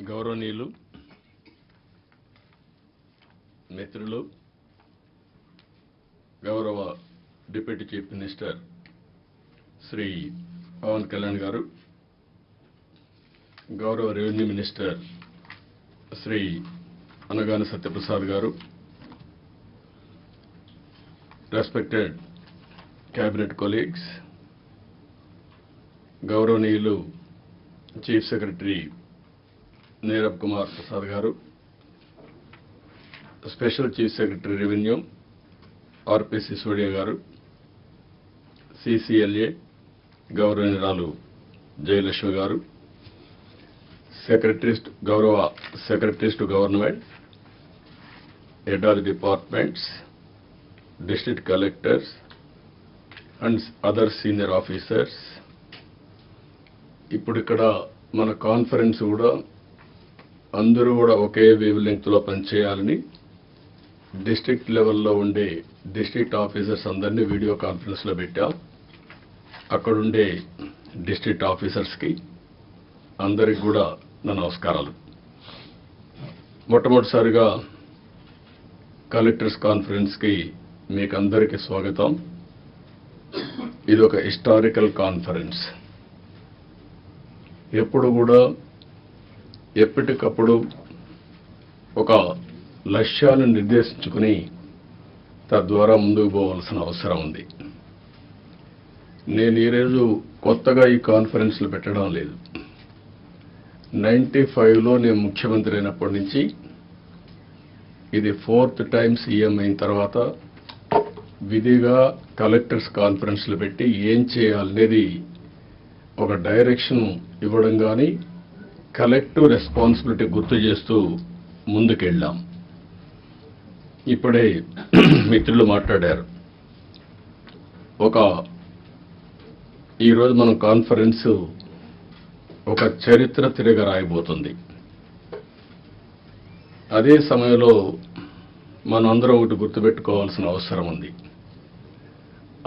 గౌరవనీయులు మిత్రులు గౌరవ deputy chief minister Shri Pawan Kalyan గారు, గౌరవ రెవెన్యూ మినిస్టర్ శ్రీ అనగాని సత్యప్రసాద్ గారు, రెస్పెక్టెడ్ క్యాబినెట్ కొలీగ్స్, గౌరవనీయులు చీఫ్ సెక్రటరీ నీరబ్ కుమార్ ప్రసాద్ గారు, special chief secretary revenue RP Sisodia గారు, సిసిఎల్ఏ గౌరవనీయురాలు జయలక్ష్మి గారు, గౌరవ secretaries to government, head of the departments, district collectors and other senior officers. ఇప్పుడు ఇక్కడ మన కాన్ఫరెన్స్ కూడా అందరూ కూడా ఒకే వేవ్ లెంగ్త్లో పనిచేయాలని డిస్ట్రిక్ట్ లెవెల్లో ఉండే డిస్ట్రిక్ట్ ఆఫీసర్స్ అందరినీ వీడియో కాన్ఫరెన్స్లో పెట్టాం. అక్కడుండే డిస్ట్రిక్ట్ ఆఫీసర్స్కి అందరికి కూడా నా నమస్కారాలు. మొట్టమొదటిసారిగా కలెక్టర్స్ కాన్ఫరెన్స్కి మీకు అందరికీ స్వాగతం. ఇది ఒక హిస్టారికల్ కాన్ఫరెన్స్. ఎప్పుడు కూడా ఎప్పటికప్పుడు ఒక లక్ష్యాన్ని నిర్దేశించుకుని తద్వారా ముందుకు పోవాల్సిన అవసరం ఉంది. నేను ఈరోజు కొత్తగా ఈ కాన్ఫరెన్స్లు పెట్టడం లేదు. 95లో నేను ముఖ్యమంత్రి అయినప్పటి నుంచి ఇది 4th టైం సీఎం అయిన తర్వాత విధిగా కలెక్టర్స్ కాన్ఫరెన్స్లు పెట్టి ఏం చేయాలనేది ఒక డైరెక్షన్ ఇవ్వడం కానీ కలెక్టివ్ రెస్పాన్సిబిలిటీ గుర్తు చేస్తూ ముందుకెళ్ళాం. ఇప్పుడే మిత్రులు మాట్లాడారు. ఈరోజు మనం కాన్ఫరెన్స్ ఒక చరిత్ర తిరగ రాయబోతుంది. అదే సమయంలో మనం అందరం ఒకటి గుర్తుపెట్టుకోవాల్సిన అవసరం ఉంది.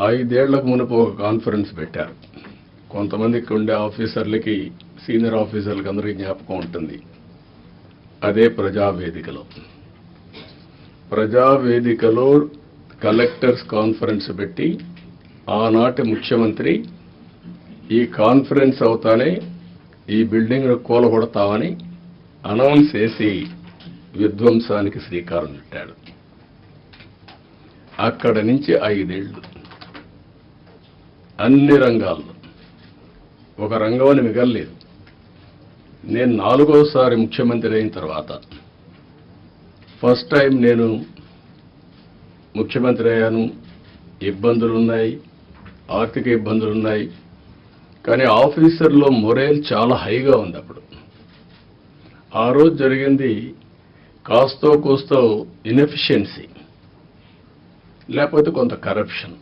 5 ఏళ్లకు మునుపు ఒక కాన్ఫరెన్స్ పెట్టారు. కొంతమందికి ఉండే ఆఫీసర్లకి, సీనియర్ ఆఫీసర్లకి అందరికీ జ్ఞాపకం ఉంటుంది. అదే ప్రజావేదికలో కలెక్టర్స్ కాన్ఫరెన్స్ పెట్టి ఆనాటి ముఖ్యమంత్రి ఈ కాన్ఫరెన్స్ అవుతానే ఈ బిల్డింగ్ కూలగొడతామని అనౌన్స్ చేసి విధ్వంసానికి శ్రీకారం చుట్టాడు. అక్కడ నుంచి 5 ఏళ్లు అన్ని రంగాల్లో ఒక రంగం అని మిగలలేదు. నేను 4వసారి ముఖ్యమంత్రి అయిన తర్వాత ఫస్ట్ టైం నేను ముఖ్యమంత్రి అయ్యాను. ఇబ్బందులున్నాయి, ఆర్థిక ఇబ్బందులున్నాయి, కానీ ఆఫీసర్లో మొరేల్ చాలా హైగా ఉంది. అప్పుడు ఆ రోజు జరిగింది కాస్తో కూస్తో ఇన్ఎఫిషియన్సీ, లేకపోతే కొంత కరప్షన్.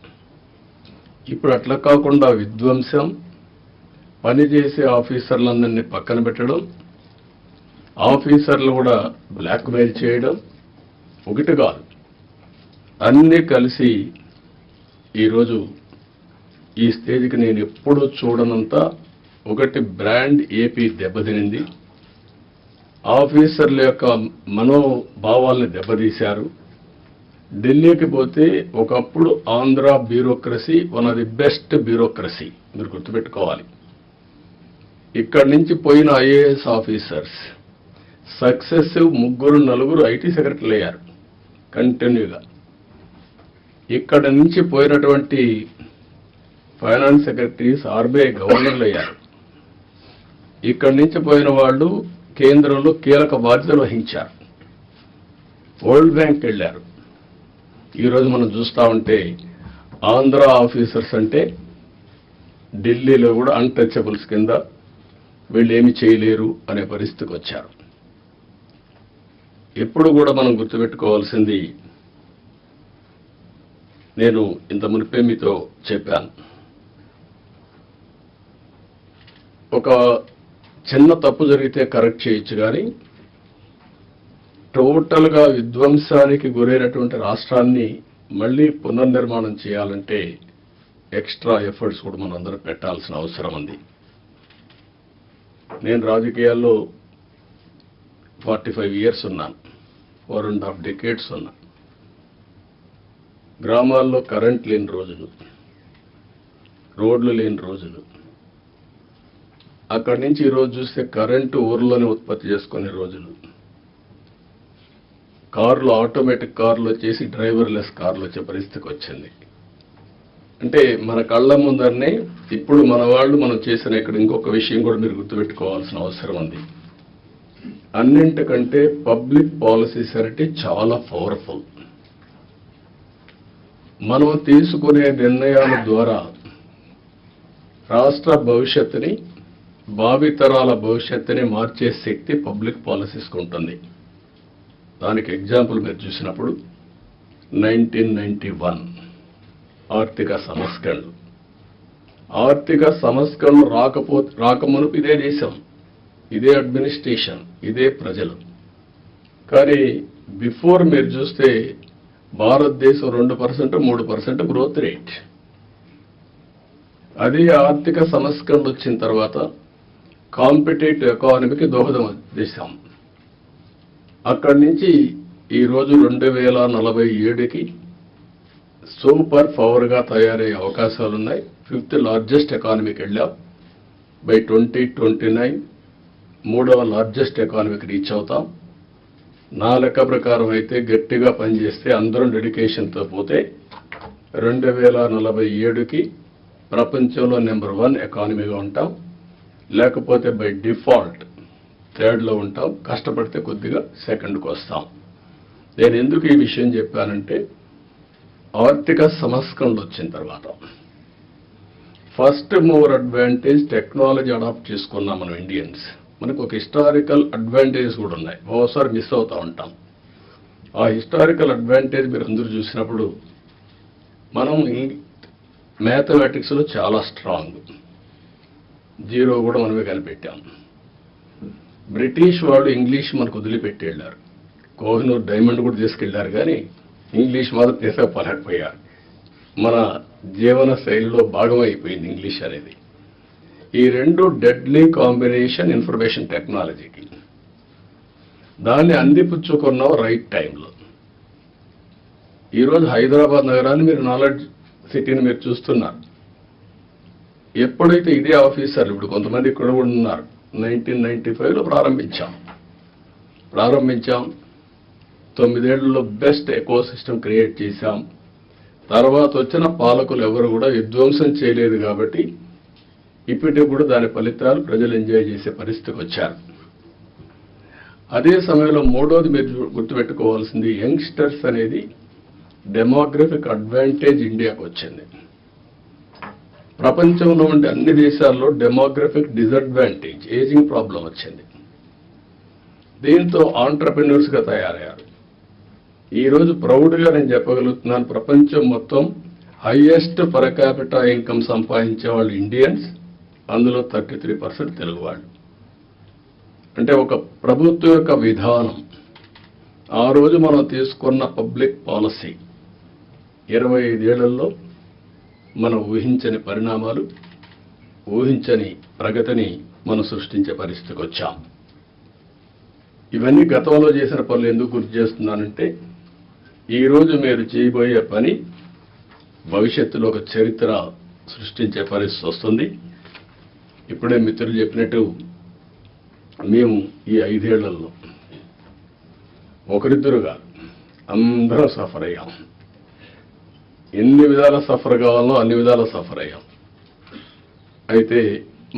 ఇప్పుడు అట్లా కాకుండా విధ్వంసం, పనిచేసే ఆఫీసర్లందరినీ పక్కన పెట్టడం, ఆఫీసర్లు కూడా బ్లాక్మెయిల్ చేయడం, ఒకటి కాదు అన్నీ కలిసి ఈరోజు ఈ స్టేజ్కి నేను ఎప్పుడూ చూడనంత ఒకటి బ్రాండ్ ఏపీ దెబ్బతినింది. ఆఫీసర్ల యొక్క మనోభావాల్ని దెబ్బతీశారు. ఢిల్లీకి పోతే ఒకప్పుడు Andhra bureaucracy one of the best bureaucracy, మీరు గుర్తుపెట్టుకోవాలి. ఇక్కడి నుంచి పోయిన ఐఏఎస్ ఆఫీసర్స్ సక్సెసివ్ 3-4 ఐటీ సెక్రటరీలు అయ్యారు కంటిన్యూగా. ఇక్కడ నుంచి పోయినటువంటి ఫైనాన్స్ సెక్రటరీస్ ఆర్బీఐ గవర్నర్లు అయ్యారు. ఇక్కడి నుంచి పోయిన వాళ్ళు కేంద్రంలో కీలక బాధ్యతలు వహించారు. వరల్డ్ బ్యాంక్ వెళ్ళారు. ఈరోజు మనం చూస్తూ ఉంటే ఆంధ్ర ఆఫీసర్స్ అంటే ఢిల్లీలో కూడా అన్టచబుల్స్ కింద వీళ్ళు ఏమి చేయలేరు అనే పరిస్థితికి వచ్చారు. ఎప్పుడు కూడా మనం గుర్తుపెట్టుకోవాల్సింది, నేను ఇంత మునిపే మీతో చెప్పాను, ఒక చిన్న తప్పు జరిగితే కరెక్ట్ చేయొచ్చు, కానీ టోటల్గా విధ్వంసానికి గురైనటువంటి రాష్ట్రాన్ని మళ్ళీ పునర్నిర్మాణం చేయాలంటే ఎక్స్ట్రా ఎఫర్ట్స్ కూడా మనం అందరూ పెట్టాల్సిన అవసరం ఉంది. నేను రాజకీయాల్లో 45 years ఉన్నాను, 4.5 decades ఉన్నా. గ్రామాల్లో కరెంట్ లేని రోజులు, రోడ్లు లేని రోజులు, అక్కడి నుంచి ఈరోజు చూస్తే కరెంటు ఊర్లోనే ఉత్పత్తి చేసుకునే రోజులు, కార్లు ఆటోమేటిక్ కార్లు వచ్చేసి డ్రైవర్లెస్ కార్లు వచ్చే పరిస్థితికి వచ్చింది. అంటే మన కళ్ళ ముందరనే ఇప్పుడు మన వాళ్ళు మనం చేసిన ఇక్కడ ఇంకొక విషయం కూడా మీరు గుర్తుపెట్టుకోవాల్సిన అవసరం ఉంది. అన్నింటికంటే పబ్లిక్ పాలసీస్ అంటే చాలా పవర్ఫుల్. మనం తీసుకునే నిర్ణయాల ద్వారా రాష్ట్ర భవిష్యత్తుని, భావితరాల భవిష్యత్తుని మార్చే శక్తి పబ్లిక్ పాలసీస్కి ఉంటుంది. దానికి ఎగ్జాంపుల్ మీరు చూసినప్పుడు 1991 ఆర్థిక సంస్కరణలు. ఆర్థిక సంస్కరణలు రాకమునుపు ఇదే దేశం, ఇదే అడ్మినిస్ట్రేషన్, ఇదే ప్రజలు. కానీ బిఫోర్ మీరు చూస్తే భారతదేశం 2%, 3% గ్రోత్ రేట్. అదే ఆర్థిక సంస్కరణలు వచ్చిన తర్వాత కాంపిటేటివ్ ఎకానమీకి దోహదం చేశాం. అక్కడి నుంచి ఈరోజు 2047కి సూపర్ పవర్గా తయారయ్యే అవకాశాలున్నాయి. 5th లార్జెస్ట్ ఎకానమీకి వెళ్ళాం. బై 2029 3వ లార్జెస్ట్ ఎకానమీకి రీచ్ అవుతాం. నా లెక్క ప్రకారం అయితే గట్టిగా పనిచేస్తే అందరం డెడికేషన్తో పోతే 2047కి ప్రపంచంలో నెంబర్ 1 ఎకానమీగా ఉంటాం. లేకపోతే బై డిఫాల్ట్ 3rd ఉంటాం. కష్టపడితే కొద్దిగా 2ndకు వస్తాం. నేను ఎందుకు ఈ విషయం చెప్పానంటే ఆర్థిక సంస్కరణలు వచ్చిన తర్వాత first mover advantage technology adopt చేసుకున్నాం మనం ఇండియన్స్. మనకు ఒక హిస్టారికల్ అడ్వాంటేజెస్ కూడా ఉన్నాయి, ఓసారి మిస్ అవుతూ ఉంటాం. ఆ హిస్టారికల్ అడ్వాంటేజ్ మీరు అందరూ చూసినప్పుడు మనం మ్యాథమెటిక్స్లో చాలా స్ట్రాంగ్, 0 కూడా మనమే కనిపెట్టాం. బ్రిటిష్ వాళ్ళు ఇంగ్లీష్ మనకు వదిలిపెట్టి వెళ్ళారు. కోహినూర్ డైమండ్ కూడా తీసుకెళ్లారు, కానీ ఇంగ్లీష్ మాత్రం తీసుకుపోలేకపోయారు. మన జీవన శైలిలో భాగం అయిపోయింది ఇంగ్లీష్ అనేది. ఈ 2 డెడ్లీ కాంబినేషన్ ఇన్ఫర్మేషన్ టెక్నాలజీకి. దాన్ని అందిపుచ్చుకున్నాం రైట్ టైంలో. ఈరోజు హైదరాబాద్ నగరాన్ని మీరు నాలెడ్జ్ సిటీని మీరు చూస్తున్నారు. ఎప్పుడైతే ఇదే ఆఫీసర్లు ఇప్పుడు కొంతమంది ఇక్కడ కూడా ఉన్నారు, 1995లో ప్రారంభించాం. 9 ఏళ్లలో బెస్ట్ ఎకో సిస్టమ్ క్రియేట్ చేశాం. తర్వాత వచ్చిన పాలకులు ఎవరు కూడా విధ్వంసం చేయలేదు కాబట్టి ఇప్పటికి కూడా దాని ఫలితాలు ప్రజలు ఎంజాయ్ చేసే పరిస్థితికి వచ్చారు. అదే సమయంలో 3వది మీరు గుర్తుపెట్టుకోవాల్సింది యంగ్స్టర్స్ అనేది డెమోగ్రఫిక్ అడ్వాంటేజ్ ఇండియాకు వచ్చింది. ప్రపంచంలో ఉండే అన్ని దేశాల్లో డెమోగ్రఫిక్ డిసడ్వాంటేజ్, ఏజింగ్ ప్రాబ్లం వచ్చింది. దీంతో ఆంటర్ప్రెన్యూర్స్గా తయారయ్యారు. ఈరోజు ప్రౌడ్గా నేను చెప్పగలుగుతున్నాను, ప్రపంచం మొత్తం హైయెస్ట్ పర్ క్యాపిటా ఇన్కమ్ సంపాదించే వాళ్ళు ఇండియన్స్, అందులో 33% తెలుగు వాళ్ళు. అంటే ఒక ప్రభుత్వం యొక్క విధానం, ఆ రోజు మనం తీసుకున్న పబ్లిక్ పాలసీ 25 ఏళ్లలో మనం ఊహించని పరిణామాలు, ఊహించని ప్రగతిని మనం సృష్టించే పరిస్థితికి వచ్చాం. ఇవన్నీ గతంలో చేసిన పనులు ఎందుకు గుర్తు చేస్తున్నానంటే ఈరోజు మీరు చేయబోయే పని భవిష్యత్తులో ఒక చరిత్ర సృష్టించే పరిస్థితి వస్తుంది. ఇప్పుడే మిత్రులు చెప్పినట్టు మేము ఈ 5 ఏళ్లలో ఒకరిద్దరుగా అందరం సఫర్ అయ్యాం. ఎన్ని విధాల సఫర్ కావాలో అన్ని విధాల సఫర్ అయ్యాం. అయితే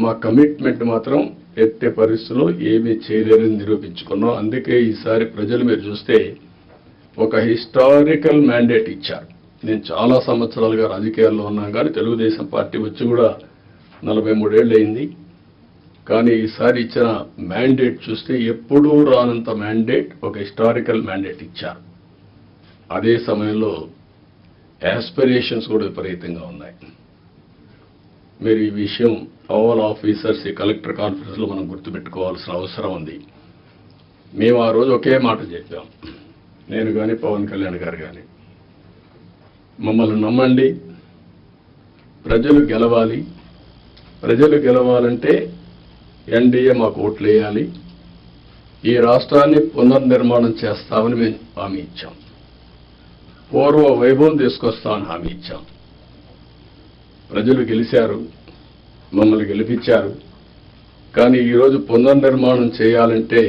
మా కమిట్మెంట్ మాత్రం ఎట్టే పరిస్థితుల్లో ఏమీ చేయలేరని నిరూపించుకున్నాం. అందుకే ఈసారి ప్రజలు మీరు చూస్తే ఒక హిస్టారికల్ మ్యాండేట్ ఇచ్చారు. నేను చాలా సంవత్సరాలుగా రాజకీయాల్లో ఉన్నాను, కానీ తెలుగుదేశం పార్టీ వచ్చి కూడా 43 ఏళ్ళు అయింది. కానీ ఈసారి ఇచ్చిన మ్యాండేట్ చూస్తే ఎప్పుడూ రానంత మ్యాండేట్, ఒక హిస్టారికల్ మ్యాండేట్ ఇచ్చారు. అదే సమయంలో యాస్పిరేషన్స్ కూడా విపరీతంగా ఉన్నాయి. మీరు ఈ విషయం ఆల్ ఆఫీసర్స్ ఈ కలెక్టర్ కాన్ఫరెన్స్లో మనం గుర్తుపెట్టుకోవాల్సిన అవసరం ఉంది. మేము ఆ రోజు ఒకే మాట చెప్పాం, నేను కానీ పవన్ కళ్యాణ్ గారు కానీ, మమ్మల్ని నమ్మండి, ప్రజలు గెలవాలి. ప్రజలు గెలవాలంటే ఎన్డీఏ మాకు ఓట్లు వేయాలి. ఈ రాష్ట్రాన్ని పునర్నిర్మాణం చేస్తామని మేము హామీ ఇచ్చాం. పూర్వ వైభవం తీసుకొస్తామని హామీ ఇచ్చాం. ప్రజలు గెలిచారు, మమ్మల్ని గెలిపించారు. కానీ ఈరోజు పునర్నిర్మాణం చేయాలంటే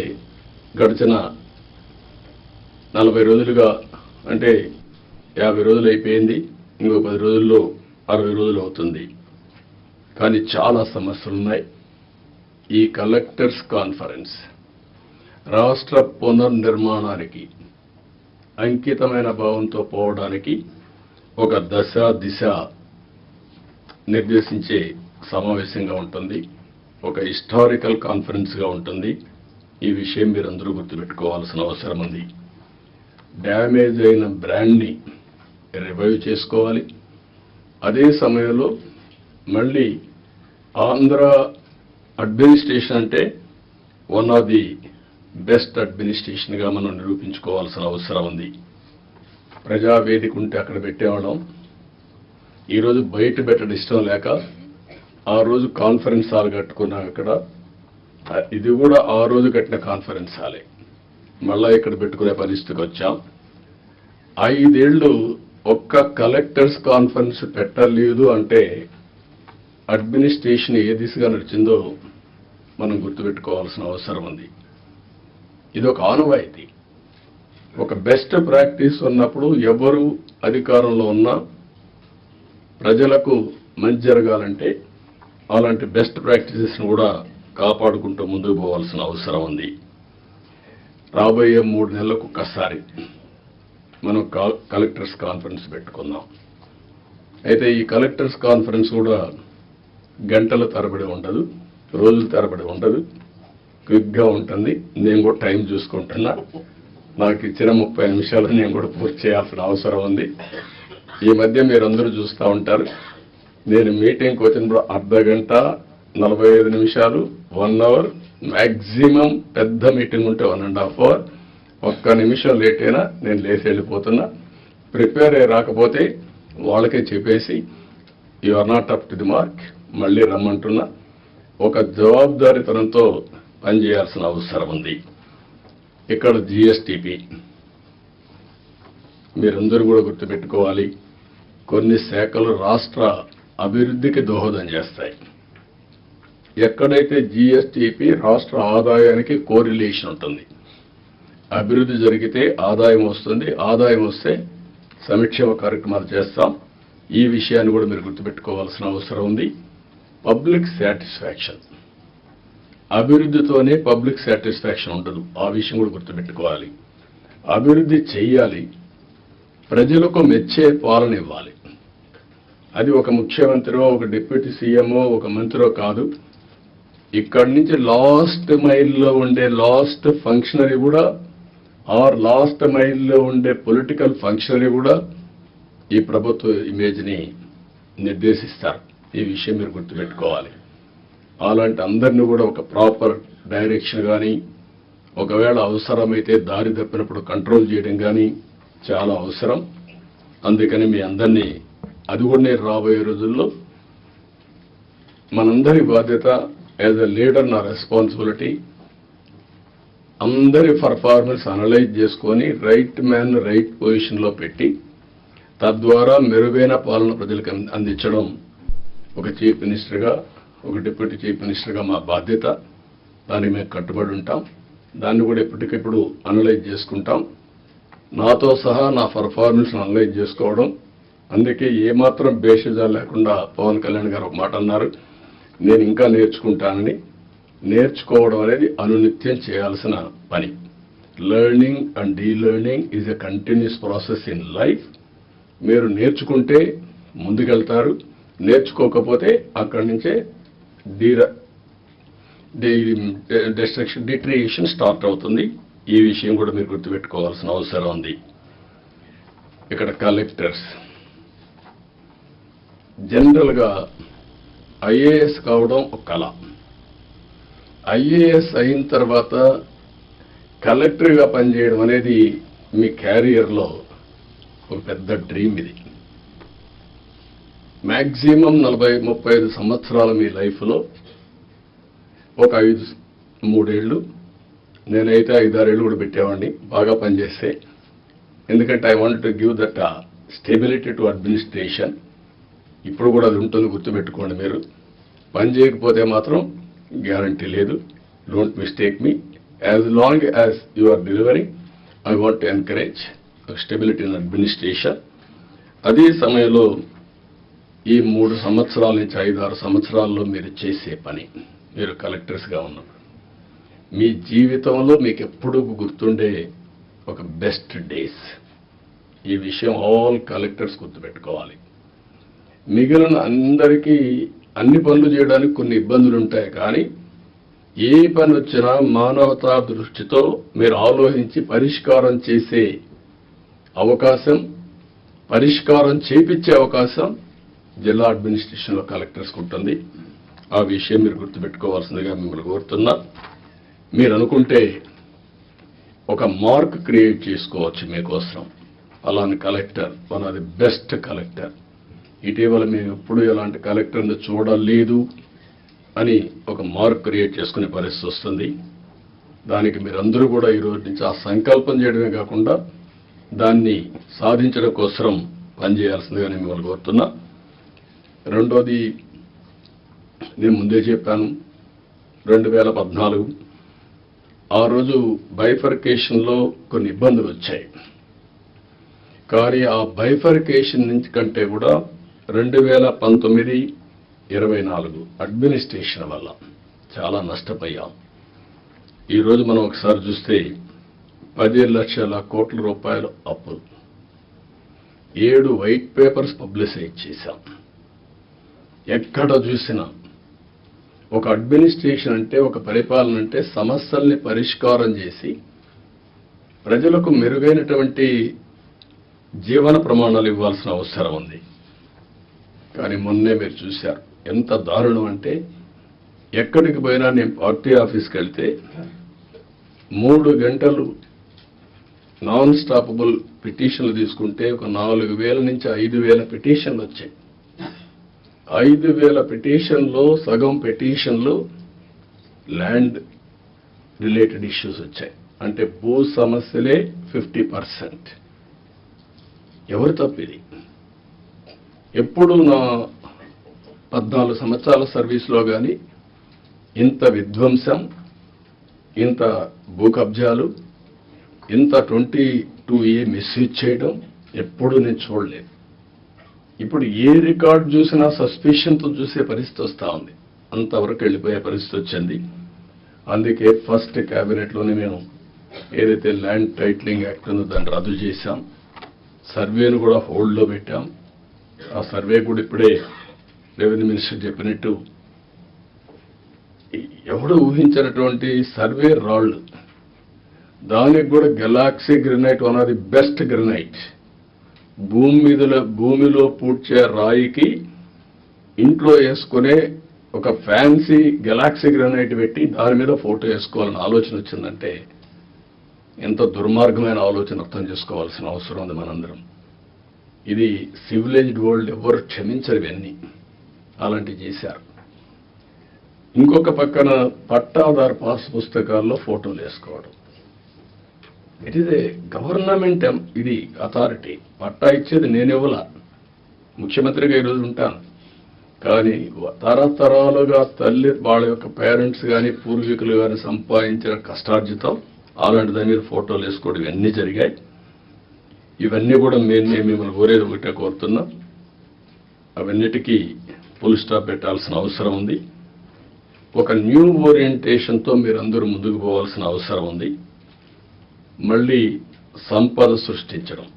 గడిచిన 40 రోజులుగా, అంటే 50 రోజులు అయిపోయింది, ఇంకో 10 రోజుల్లో 60 రోజులు అవుతుంది. కానీ చాలా సమస్యలున్నాయి. ఈ కలెక్టర్స్ కాన్ఫరెన్స్ రాష్ట్ర పునర్నిర్మాణానికి అంకితమైన భావంతో పోవడానికి ఒక దశ దిశ నిర్దేశించే సమావేశంగా ఉంటుంది. ఒక హిస్టారికల్ కాన్ఫరెన్స్గా ఉంటుంది. ఈ విషయం మీరందరూ గుర్తుపెట్టుకోవాల్సిన అవసరం ఉంది. డ్యామేజ్ అయిన బ్రాండ్ని రివైవ్ చేసుకోవాలి. అదే సమయంలో మళ్ళీ ఆంధ్ర అడ్మినిస్ట్రేషన్ అంటే వన్ ఆఫ్ ది బెస్ట్ అడ్మినిస్ట్రేషన్గా మనం నిరూపించుకోవాల్సిన అవసరం ఉంది. ప్రజావేదిక ఉంటే అక్కడ పెట్టేవాళ్ళం. ఈరోజు బయట పెట్టడం ఇష్టం లేక ఆ రోజు కాన్ఫరెన్స్ హాల్ కట్టుకున్నాం. ఇక్కడ ఇది కూడా ఆ రోజు కట్టిన కాన్ఫరెన్స్ హాలే, మళ్ళా ఇక్కడ పెట్టుకునే పరిస్థితికి వచ్చాం. 5 ఏళ్ళు ఒక్క కలెక్టర్స్ కాన్ఫరెన్స్ పెట్టలేదు అంటే అడ్మినిస్ట్రేషన్ ఏ దిశగా నడిచిందో మనం గుర్తుపెట్టుకోవాల్సిన అవసరం ఉంది. ఇది ఒక ఆనవాయితీ. ఒక బెస్ట్ ప్రాక్టీస్ ఉన్నప్పుడు ఎవరు అధికారంలో ఉన్నా ప్రజలకు మంచి జరగాలంటే అలాంటి బెస్ట్ ప్రాక్టీసెస్ను కూడా కాపాడుకుంటూ ముందుకు పోవాల్సిన అవసరం ఉంది. రాబోయే 3 నెలలకు ఒక్కసారి మనం కలెక్టర్స్ కాన్ఫరెన్స్ పెట్టుకుందాం. అయితే ఈ కలెక్టర్స్ కాన్ఫరెన్స్ కూడా గంటల తరబడి ఉండదు, రోజుల తరబడి ఉండదు, క్విక్గా ఉంటుంది. నేను కూడా టైం చూసుకుంటున్నా. నాకు ఇచ్చిన 30 నిమిషాలు నేను కూడా పూర్తి చేయాల్సిన అవసరం ఉంది. ఈ మధ్య మీరందరూ చూస్తూ ఉంటారు, నేను మీటింగ్కి వచ్చినప్పుడు అర్ధ గంట 45 నిమిషాలు 1 అవర్, మ్యాక్సిమం పెద్ద మీటింగ్ ఉంటే 1.5 అవర్. ఒక్క నిమిషం లేట్ అయినా నేను లేచి వెళ్ళిపోతున్నా. ప్రిపేర్ అయ్యి రాకపోతే వాళ్ళకే చెప్పేసి you are not up to the mark, మళ్ళీ రమ్మంటున్నా. ఒక జవాబుదారీతనంతో పనిచేయాల్సిన అవసరం ఉంది. ఇక్కడ జిఎస్టిపి మీరందరూ కూడా గుర్తుపెట్టుకోవాలి. కొన్ని శాఖలు రాష్ట్ర అభివృద్ధికి దోహదం చేస్తాయి. ఎక్కడైతే జిఎస్టిపి రాష్ట్ర ఆదాయానికి కోరిలేషన్ ఉంటుంది. అభివృద్ధి జరిగితే ఆదాయం వస్తుంది, ఆదాయం వస్తే సంక్షేమ కార్యక్రమాలు చేస్తాం. ఈ విషయాన్ని కూడా మీరు గుర్తుపెట్టుకోవాల్సిన అవసరం ఉంది. పబ్లిక్ సాటిస్ఫాక్షన్, అభివృద్ధితోనే పబ్లిక్ సాటిస్ఫాక్షన్ ఉండదు. ఆ విషయం కూడా గుర్తుపెట్టుకోవాలి. అభివృద్ధి చెయ్యాలి, ప్రజలకు మెచ్చే పాలన ఇవ్వాలి. అది ఒక ముఖ్యమంత్రో, ఒక డిప్యూటీ సీఎంఓ, ఒక మంత్రో కాదు. ఇక్కడి నుంచి లాస్ట్ మైల్లో ఉండే లాస్ట్ ఫంక్షనరీ కూడా, ఆర్ లాస్ట్ మైల్లో ఉండే పొలిటికల్ ఫంక్షనరీ కూడా ఈ ప్రభుత్వ ఇమేజ్ని నిర్దేశిస్తారు. ఈ విషయం మీరు గుర్తుపెట్టుకోవాలి. అలాంటి అందరినీ కూడా ఒక ప్రాపర్ డైరెక్షన్ కానీ, ఒకవేళ అవసరమైతే దారి తప్పినప్పుడు కంట్రోల్ చేయడం కానీ చాలా అవసరం. అందుకని మీ అందరినీ, అది కూడా నేను రాబోయే రోజుల్లో మనందరి బాధ్యత యాజ్ ఎ లీడర్, నా రెస్పాన్సిబిలిటీ అందరి పర్ఫార్మెన్స్ అనలైజ్ చేసుకొని రైట్ మ్యాన్ రైట్ పొజిషన్లో పెట్టి తద్వారా మెరుగైన పాలన ప్రజలకు అందించడం ఒక చీఫ్ మినిస్టర్గా, ఒక డిప్యూటీ చీఫ్ మినిస్టర్గా మా బాధ్యత. దానికి మేము కట్టుబడి ఉంటాం. దాన్ని కూడా ఎప్పటికెప్పుడు అనలైజ్ చేసుకుంటాం. నాతో సహా నా పర్ఫార్మెన్స్ అనలైజ్ చేసుకోవడం. అందుకే ఏమాత్రం బేషజా లేకుండా పవన్ కళ్యాణ్ గారు ఒక మాట అన్నారు, నేను ఇంకా నేర్చుకుంటానని. నేర్చుకోవడం అనేది అనునిత్యం చేయాల్సిన పని. Learning and delearning is a continuous process in life. మీరు నేర్చుకుంటే ముందుకెళ్తారు, నేర్చుకోకపోతే అక్కడి నుంచే డిట్రియేషన్ స్టార్ట్ అవుతుంది. ఈ విషయం కూడా మీరు గుర్తుపెట్టుకోవాల్సిన అవసరం ఉంది. ఇక్కడ కలెక్టర్స్ జనరల్గా ఐఏఎస్ కావడం ఒక కళ. ఐఏఎస్ అయిన తర్వాత కలెక్టర్గా పనిచేయడం అనేది మీ క్యారియర్లో ఒక పెద్ద డ్రీమ్. ఇది మ్యాక్సిమం 40-35 సంవత్సరాల మీ లైఫ్లో ఒక 3 ఏళ్ళు నేనైతే 5-6 ఏళ్ళు కూడా పెట్టేవాడిని బాగా పనిచేస్తే. ఎందుకంటే I want to give that stability to administration. ఇప్పుడు కూడా అది ఉంటుంది, గుర్తుపెట్టుకోండి. మీరు పని చేయకపోతే మాత్రం గ్యారంటీ లేదు. Don't mistake me. As long as you are delivering, I want to encourage stability in administration. అదే సమయంలో ఈ 3 సంవత్సరాల నుంచి 5-6 సంవత్సరాల్లో మీరు చేసే పని, మీరు కలెక్టర్స్గా ఉన్నప్పుడు మీ జీవితంలో మీకు ఎప్పుడూ గుర్తుండే ఒక బెస్ట్ డేస్. ఈ విషయం ఆల్ కలెక్టర్స్ గుర్తుపెట్టుకోవాలి. మిగిలిన అందరికీ అన్ని పనులు చేయడానికి కొన్ని ఇబ్బందులు ఉంటాయి, కానీ ఏ పని వచ్చినా మానవతా దృష్టితో మీరు ఆలోచించి పరిష్కారం చేసే అవకాశం, పరిష్కారం చేపించే అవకాశం జిల్లా అడ్మినిస్ట్రేషన్లో కలెక్టర్స్కి ఉంటుంది. ఆ విషయం మీరు గుర్తుపెట్టుకోవాల్సిందిగా మిమ్మల్ని కోరుతున్నా. మీరు అనుకుంటే ఒక మార్క్ క్రియేట్ చేసుకోవచ్చు మీకోసం. అలాంటి collector, one of the best collector. ఇటీవల మేము ఎప్పుడూ ఇలాంటి కలెక్టర్ని చూడలేదు అని ఒక మార్క్ క్రియేట్ చేసుకునే పరిస్థితి వస్తుంది. దానికి మీరందరూ కూడా ఈరోజు నుంచి ఆ సంకల్పం చేయడమే కాకుండా దాన్ని సాధించడం కోసం పనిచేయాల్సిందిగా నేను మిమ్మల్ని కోరుతున్నా. రెండోది, నేను ముందే చెప్పాను, 2014 ఆ రోజు బైఫర్కేషన్లో కొన్ని ఇబ్బందులు వచ్చాయి. కానీ ఆ బైఫర్కేషన్ నుంచి కంటే కూడా 2019-24 అడ్మినిస్ట్రేషన్ వల్ల చాలా నష్టపోయాం. ఈరోజు మనం ఒకసారి చూస్తే 10 లక్షల కోట్ల రూపాయలు అప్పులు, 7 వైట్ పేపర్స్ పబ్లిసైజ్ చేశాం. ఎక్కడ చూసినా ఒక అడ్మినిస్ట్రేషన్ అంటే, ఒక పరిపాలన అంటే సమస్యల్ని పరిష్కారం చేసి ప్రజలకు మెరుగైనటువంటి జీవన ప్రమాణాలు ఇవ్వాల్సిన అవసరం ఉంది. కానీ మొన్నే మీరు చూశారు ఎంత దారుణం అంటే, ఎక్కడికి పోయినా నేను పార్టీ ఆఫీస్కి వెళ్తే 3 గంటలు నాన్ స్టాపబుల్ పిటిషన్లు తీసుకుంటే ఒక 4,000 నుంచి 5,000 పిటిషన్లు వచ్చాయి. 5,000 పిటిషన్లో సగం పిటిషన్లు ల్యాండ్ రిలేటెడ్ ఇష్యూస్ వచ్చాయి. అంటే భూ సమస్యలే 50%. ఎవరు తప్పిది? ఎప్పుడు నా 14 సంవత్సరాల సర్వీస్లో కానీ ఇంత విధ్వంసం, ఇంత భూ కబ్జాలు, ఇంత 22A మిస్యూజ్ చేయడం ఎప్పుడూ నేను చూడలేదు. ఇప్పుడు ఏ రికార్డు చూసినా సస్పిషన్తో చూసే పరిస్థితి వస్తూ ఉంది. అంతవరకు వెళ్ళిపోయే పరిస్థితి వచ్చింది. అందుకే ఫస్ట్ క్యాబినెట్లోనే మేము ఏదైతే ల్యాండ్ టైటిలింగ్ యాక్ట్ ఉందో దాన్ని రద్దు చేశాం. సర్వేను కూడా హోల్డ్లో పెట్టాం. ఆ సర్వే కూడా ఇప్పుడే రెవెన్యూ మినిస్టర్ చెప్పినట్టు ఎవడు ఊహించినటువంటి సర్వే రాళ్ళు, దానికి కూడా Galaxy granite, one of the best granite. భూమిలో పూడ్చే రాయికి ఇంట్లో వేసుకునే ఒక ఫ్యాన్సీ గెలాక్సీ గ్రెనైట్ పెట్టి దాని మీద ఫోటో వేసుకోవాలని ఆలోచన వచ్చిందంటే ఎంత దుర్మార్గమైన ఆలోచన అర్థం చేసుకోవాల్సిన అవసరం ఉంది మనందరం. ఇది సివిలైజ్డ్ వరల్డ్ ఎవరు క్షమించరు ఇవన్నీ. అలాంటివి చేశారు. ఇంకొక పక్కన పట్టాదారు పాస్ పుస్తకాల్లో ఫోటోలు వేసుకోవడం. ఇట్ ఈజ్ ఏ గవర్నమెంట్, ఇది అథారిటీ. పట్టా ఇచ్చేది నేనివ్వలా, ముఖ్యమంత్రిగా ఈరోజు ఉంటాను. కానీ తరతరాలుగా తల్లి వాళ్ళ యొక్క పేరెంట్స్ కానీ పూర్వీకులు కానీ సంపాదించిన కష్టార్జితం, అలాంటి దాని మీద ఫోటోలు వేసుకోవడం ఇవన్నీ జరిగాయి. ఇవన్నీ కూడా నేను మిమ్మల్ని కోరేది ఒకటే కోరుతున్నా, అవన్నిటికీ ఫుల్ స్టాప్ పెట్టాల్సిన అవసరం ఉంది. ఒక న్యూ ఓరియంటేషన్తో మీరందరూ ముందుకు పోవాల్సిన అవసరం ఉంది. మళ్ళీ సంపద సృష్టించడం,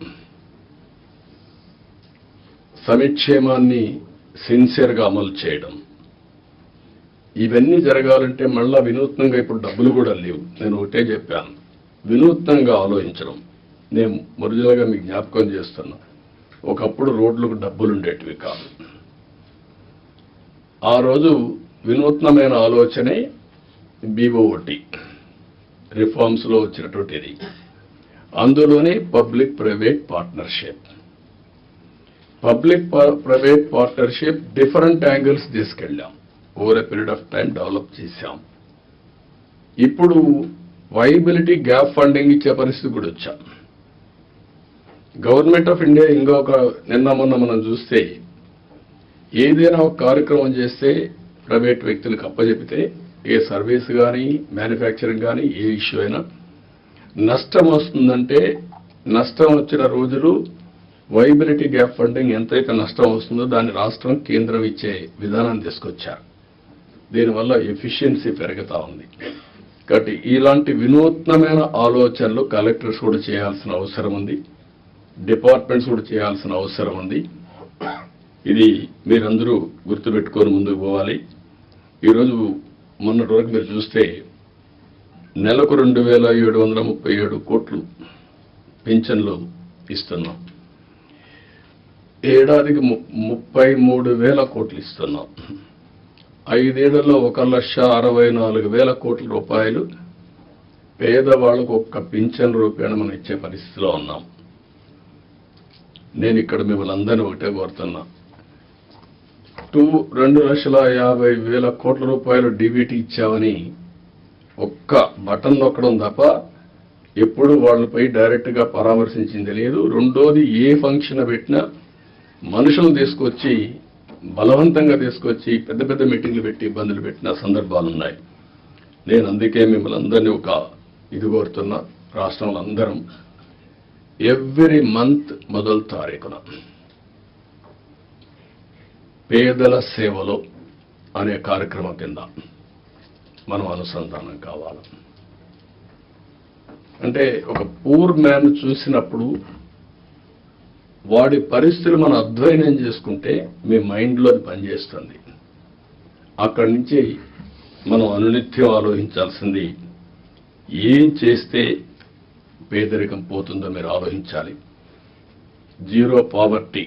సంక్షేమాన్ని సిన్సియర్గా అమలు చేయడం, ఇవన్నీ జరగాలంటే మళ్ళా వినూత్నంగా ఇప్పుడు డబ్బులు కూడా లేవు. నేను ఒకటే చెప్పాను, వినూత్నంగా ఆలోచించడం. నేను ఒరిజినల్గా మీకు జ్ఞాపకం చేస్తున్నా, ఒకప్పుడు రోడ్లకు డబ్బులు ఉండేటివి కాదు. ఆ రోజు వినూత్నమైన ఆలోచనే BOT రిఫార్మ్స్లో వచ్చినటువంటిది. అందులోనే public private partnership. Public private partnership different angles తీసుకెళ్ళాం. Over a period of time develop చేశాం. ఇప్పుడు వైబిలిటీ గ్యాప్ ఫండింగ్ ఇచ్చే పరిస్థితి కూడా వచ్చాం. గవర్నమెంట్ ఆఫ్ ఇండియా ఇంకొక నిన్న మొన్న మనం చూస్తే ఏదైనా ఒక కార్యక్రమం చేస్తే ప్రైవేట్ వ్యక్తులకు అప్పచెపితే ఏ సర్వీస్ కానీ మ్యానుఫ్యాక్చరింగ్ కానీ ఏ ఇష్యూ అయినా నష్టం వస్తుందంటే నష్టం వచ్చిన రోజులు వైబిలిటీ గ్యాప్ ఫండింగ్ ఎంతైతే నష్టం వస్తుందో దాన్ని రాష్ట్రం కేంద్రం ఇచ్చే విధానం తీసుకొచ్చారు. దీనివల్ల ఎఫిషియన్సీ పెరుగుతా ఉంది. కాబట్టి ఇలాంటి వినూత్నమైన ఆలోచనలు కలెక్టర్స్ కూడా చేయాల్సిన అవసరం ఉంది, డిపార్ట్మెంట్స్ కూడా చేయాల్సిన అవసరం ఉంది. ఇది మీరందరూ గుర్తుపెట్టుకొని ముందుకు పోవాలి. ఈరోజు మొన్నటి వరకు మీరు చూస్తే నెలకు 2,737 కోట్లు పింఛన్లు ఇస్తున్నాం, ఏడాదికి 33,000 కోట్లు ఇస్తున్నాం. 5 ఏళ్లలో 1,64,000 కోట్ల రూపాయలు పేదవాళ్లకు ఒక్క పింఛన్ రూపేణ మనం ఇచ్చే పరిస్థితిలో ఉన్నాం. నేను ఇక్కడ మిమ్మల్ని అందరినీ ఒకటే కోరుతున్నా, 2,50,000 కోట్ల రూపాయలు డీబీటీ ఇచ్చామని ఒక్క బటన్ నొక్కడం తప్ప ఎప్పుడు వాళ్ళపై డైరెక్ట్ గా పరామర్శించింది లేదు. రెండోది, ఏ ఫంక్షన్ పెట్టినా మనుషులను తీసుకొచ్చి బలవంతంగా తీసుకొచ్చి పెద్ద పెద్ద మీటింగ్లు పెట్టి ఇబ్బందులు పెట్టిన సందర్భాలు ఉన్నాయి. నేను అందుకే మిమ్మల్ని అందరినీ ఒక ఇది కోరుతున్నా, రాష్ట్రంలో అందరం ఎవ్రీ మంత్ మొదటి తారీఖున పేదల సేవలో అనే కార్యక్రమం కింద మనం అనుసంధానం కావాలి. అంటే ఒక పూర్ మ్యాన్ చూసినప్పుడు వాడి పరిస్థితులు మనం అధ్యయనం చేసుకుంటే మీ మైండ్లో పనిచేస్తుంది. అక్కడి నుంచి మనం అనునిత్యం ఆలోచించాల్సింది ఏం చేస్తే పేదరికం పోతుందో మీరు ఆలోచించాలి. జీరో పావర్టీ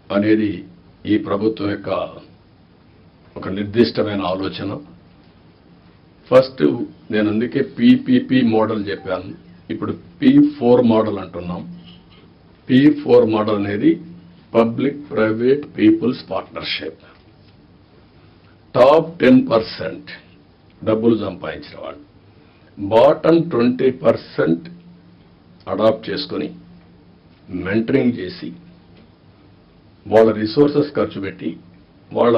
అనేది ఈ ప్రభుత్వం యొక్క ఒక నిర్దిష్టమైన ఆలోచన. ఫస్ట్ నేను అందుకే పీపీపీ మోడల్ చెప్పాను, ఇప్పుడు P4 మోడల్ అంటున్నాం. P4 మోడల్ అనేది public private people's partnership. Top 10% డబ్బులు సంపాదించిన వాళ్ళు, బాటమ్ 20% అడాప్ట్ చేసుకొని మెంటరింగ్ చేసి వాళ్ళ రిసోర్సెస్ ఖర్చు పెట్టి వాళ్ళ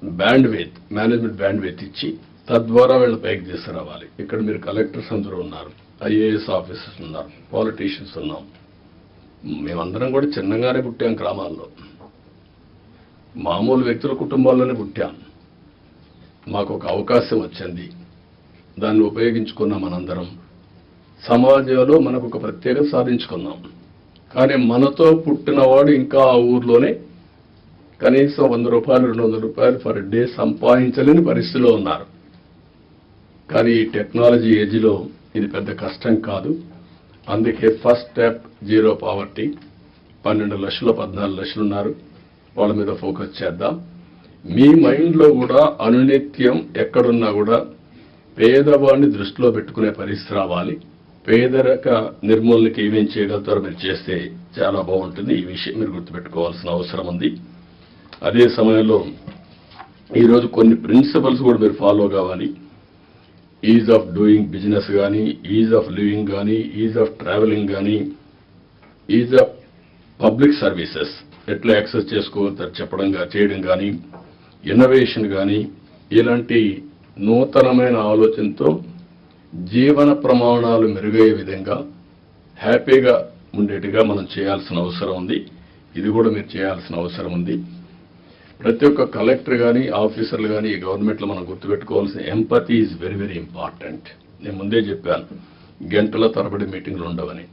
బ్యాండ్విడ్త్ మేనేజ్మెంట్ బ్యాండ్విడ్త్ ఇచ్చి తద్వారా వీళ్ళ పైకి తీసుకురావాలి. ఇక్కడ మీరు కలెక్టర్స్ అందరూ ఉన్నారు, ఐఏఎస్ ఆఫీసర్స్ ఉన్నారు, పాలిటీషియన్స్ ఉన్నాం. మేమందరం కూడా చిన్నగానే పుట్టాం, గ్రామాల్లో మామూలు వ్యక్తుల కుటుంబాల్లోనే పుట్టాం. మాకు ఒక అవకాశం వచ్చింది, దాన్ని ఉపయోగించుకున్నాం. మనందరం సమాజంలో మనకు ఒక ప్రత్యేకత సాధించుకున్నాం. కానీ మనతో పుట్టినవాడు ఇంకా ఆ ఊర్లోనే కనీసం 100 రూపాయలు 200 రూపాయలు పర్ డే సంపాదించలేని పరిస్థితిలో ఉన్నారు. కానీ ఈ టెక్నాలజీ ఏజ్లో ఇది పెద్ద కష్టం కాదు. అందుకే ఫస్ట్ స్టెప్ జీరో పావర్టీ. 12 లక్షలు 14 లక్షలు ఉన్నారు, వాళ్ళ మీద ఫోకస్ చేద్దాం. మీ మైండ్లో కూడా అనునిత్యం ఎక్కడున్నా కూడా పేదవాడిని దృష్టిలో పెట్టుకునే పరిస్థితి రావాలి. పేదరిక నిర్మూలనకి ఏమేం చేయగలుగుతారో మీరు చేస్తే చాలా బాగుంటుంది. ఈ విషయం మీరు గుర్తుపెట్టుకోవాల్సిన అవసరం ఉంది. అదే సమయంలో ఈరోజు కొన్ని ప్రిన్సిపల్స్ కూడా మీరు ఫాలో కావాలి. ఈజ్ ఆఫ్ డూయింగ్ బిజినెస్ కానీ, ఈజ్ ఆఫ్ లివింగ్ కానీ, ఈజ్ ఆఫ్ ట్రావెలింగ్ కానీ, ఈజ్ ఆఫ్ పబ్లిక్ సర్వీసెస్ ఎట్లా యాక్సెస్ చేసుకోగలుగుతారు చెప్పడం చేయడం కానీ, ఇన్నోవేషన్ కానీ, ఇలాంటి నూతనమైన ఆలోచనతో జీవన ప్రమాణాలు మెరుగయ్యే విధంగా హ్యాపీగా ఉండేట్టుగా మనం చేయాల్సిన అవసరం ఉంది. ఇది కూడా మీరు చేయాల్సిన అవసరం ఉంది. ప్రతి ఒక్క కలెక్టర్ కానీ, ఆఫీసర్లు కానీ ఈ గవర్నమెంట్లో మనం గుర్తుపెట్టుకోవాల్సిన empathy is very very important. నేను ముందే చెప్పాను, గంటల తరబడి మీటింగ్లు ఉండవని.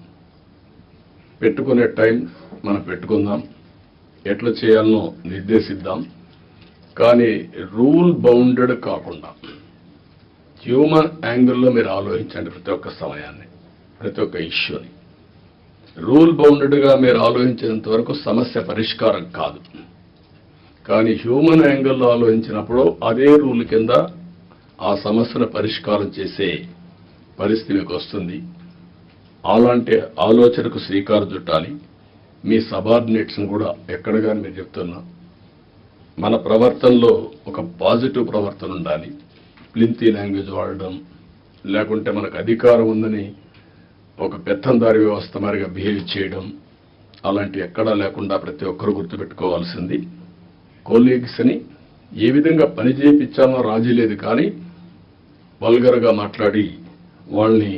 పెట్టుకునే టైం మనం పెట్టుకుందాం, ఎట్లా చేయాలనో నిర్దేశిద్దాం. కానీ రూల్ బౌండెడ్ కాకుండా హ్యూమన్ యాంగిల్లో మీరు ఆలోచించండి. ప్రతి ఒక్క సమయాన్ని, ప్రతి ఒక్క ఇష్యూని రూల్ బౌండెడ్గా మీరు ఆలోచించేంత వరకు సమస్య పరిష్కారం కాదు. కానీ హ్యూమన్ యాంగిల్లో ఆలోచించినప్పుడు అదే రూల్ కింద ఆ సమస్యను పరిష్కారం చేసే పరిస్థితి మీకు వస్తుంది. అలాంటి ఆలోచనకు శ్రీకారం చుట్టాలి. మీ సబార్డినేట్స్ని కూడా ఎక్కడ కానీ మీరు చెప్తున్నా, మన ప్రవర్తనలో ఒక పాజిటివ్ ప్రవర్తన ఉండాలి. ప్లింతీ లాంగ్వేజ్ వాడడం, లేకుంటే మనకు అధికారం ఉందని ఒక పెత్తందారి వ్యవస్థ మారిగా బిహేవ్ చేయడం, అలాంటి ఎక్కడా లేకుండా ప్రతి ఒక్కరూ గుర్తుపెట్టుకోవాల్సింది కొలీగ్స్ని ఏ విధంగా పని చేయించామో రాజీ లేదు, కానీ వల్గర్గా మాట్లాడి వాళ్ళని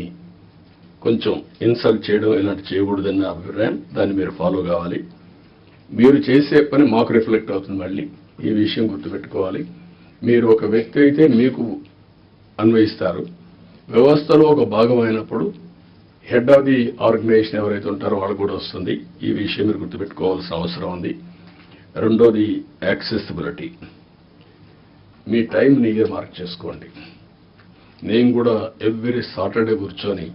కొంచెం ఇన్సల్ట్ చేయడం ఇలాంటి చేయకూడదన్న అభిప్రాయం. దాన్ని మీరు ఫాలో కావాలి. మీరు చేసే పని మాకు రిఫ్లెక్ట్ అవుతుంది. మళ్ళీ ఈ విషయం గుర్తుపెట్టుకోవాలి. మీరు ఒక వ్యక్తి అయితే మీకు అన్వయిస్తారు, వ్యవస్థలో ఒక భాగం అయినప్పుడు హెడ్ ఆఫ్ ది ఆర్గనైజేషన్ ఎవరైతే ఉంటారో వాళ్ళు కూడా వస్తుంది. ఈ విషయం మీరు గుర్తుపెట్టుకోవాల్సిన అవసరం ఉంది. రెండోది యాక్సెసిబిలిటీ. మీ టైంని మార్క్ చేసుకోండి. నేను కూడా ఎవ్రీ సాటర్డే కూర్చొని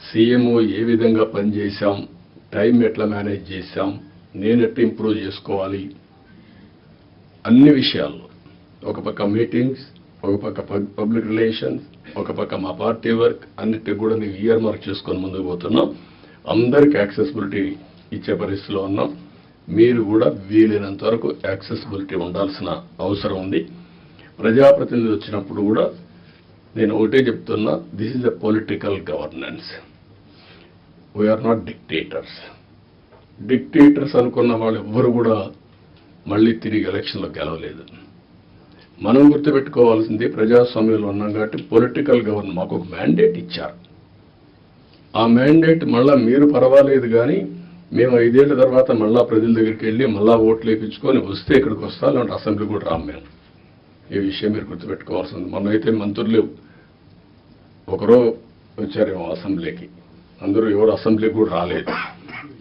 సీఎంఓ ఏ విధంగా పనిచేశాం, టైం ఎట్లా మేనేజ్ చేశాం, నేను ఎట్లా ఇంప్రూవ్ చేసుకోవాలి, అన్ని విషయాల్లో ఒక పక్క మీటింగ్స్, ఒక పక్క పబ్లిక్ రిలేషన్స్, ఒక పక్క మా పార్టీ వర్క్, అన్నిటికి కూడా మేము ఇయర్ మార్క్ చేసుకొని ముందుకు పోతున్నాం. అందరికీ యాక్సెసిబిలిటీ ఇచ్చే పరిస్థితిలో ఉన్నాం. మీరు కూడా వీలైనంత వరకు యాక్సెసిబిలిటీ ఉండాల్సిన అవసరం ఉంది. ప్రజాప్రతినిధులు వచ్చినప్పుడు కూడా నేను ఒకటే చెప్తున్నా, this is a political governance. We are not dictators. Dictators అనుకున్న వాళ్ళు ఎవ్వరు కూడా మళ్ళీ తిరిగి ఎలక్షన్లో గెలవలేదు. మనం గుర్తుపెట్టుకోవాల్సింది ప్రజాస్వామ్యంలో ఉన్నాం కాబట్టి పొలిటికల్ గవర్నెన్స్ మాకు ఒక మ్యాండేట్ ఇచ్చారు. ఆ మ్యాండేట్ మళ్ళా మీరు పర్వాలేదు, కానీ మేము 5 ఏళ్ల తర్వాత మళ్ళా ప్రజల దగ్గరికి వెళ్ళి మళ్ళా ఓట్లు వేయించుకొని వస్తే ఇక్కడికి వస్తాం, లేదంటే అసెంబ్లీ కూడా రాము మేము. ఈ విషయం మీరు గుర్తుపెట్టుకోవాల్సింది. మొన్నైతే మంత్రులు ఒకరో వచ్చారేమో అసెంబ్లీకి, అందరూ ఎవరు అసెంబ్లీకి కూడా రాలేదు.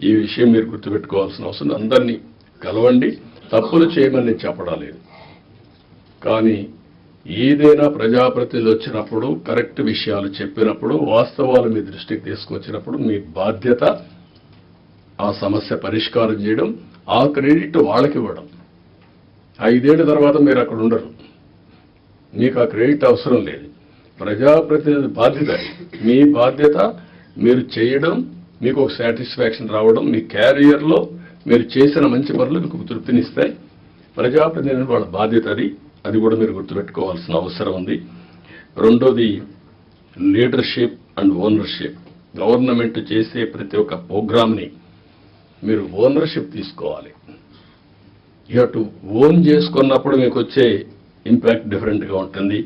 ఈ విషయం మీరు గుర్తుపెట్టుకోవాల్సిన అవసరం. అందరినీ కలవండి, తప్పులు చేయమని చెప్పడం లేదు, కానీ ఏదైనా ప్రజాప్రతినిధులు వచ్చినప్పుడు కరెక్ట్ విషయాలు చెప్పినప్పుడు వాస్తవాలు మీ దృష్టికి తీసుకొచ్చినప్పుడు మీ బాధ్యత ఆ సమస్య పరిష్కారం చేయడం, ఆ క్రెడిట్ వాళ్ళకి ఇవ్వడం. 5 ఏళ్ల తర్వాత మీరు అక్కడ ఉండరు, మీకు ఆ క్రెడిట్ అవసరం లేదు. ప్రజాప్రతినిధి బాధ్యత, మీ బాధ్యత మీరు చేయడం, మీకు ఒక సాటిస్ఫాక్షన్ రావడం, మీ క్యారియర్లో మీరు చేసిన మంచి పనులు మీకు తృప్తినిస్తాయి. ప్రజాప్రతినిధి వాళ్ళ బాధ్యత అది కూడా మీరు గుర్తుపెట్టుకోవాల్సిన అవసరం ఉంది. రెండోది లీడర్షిప్ అండ్ ఓనర్షిప్. గవర్నమెంట్ చేసే ప్రతి ఒక్క ప్రోగ్రామ్ని మీరు ఓనర్షిప్ తీసుకోవాలి. యూ టు ఓన్ చేసుకున్నప్పుడు మీకు వచ్చే ఇంపాక్ట్ డిఫరెంట్గా ఉంటుంది.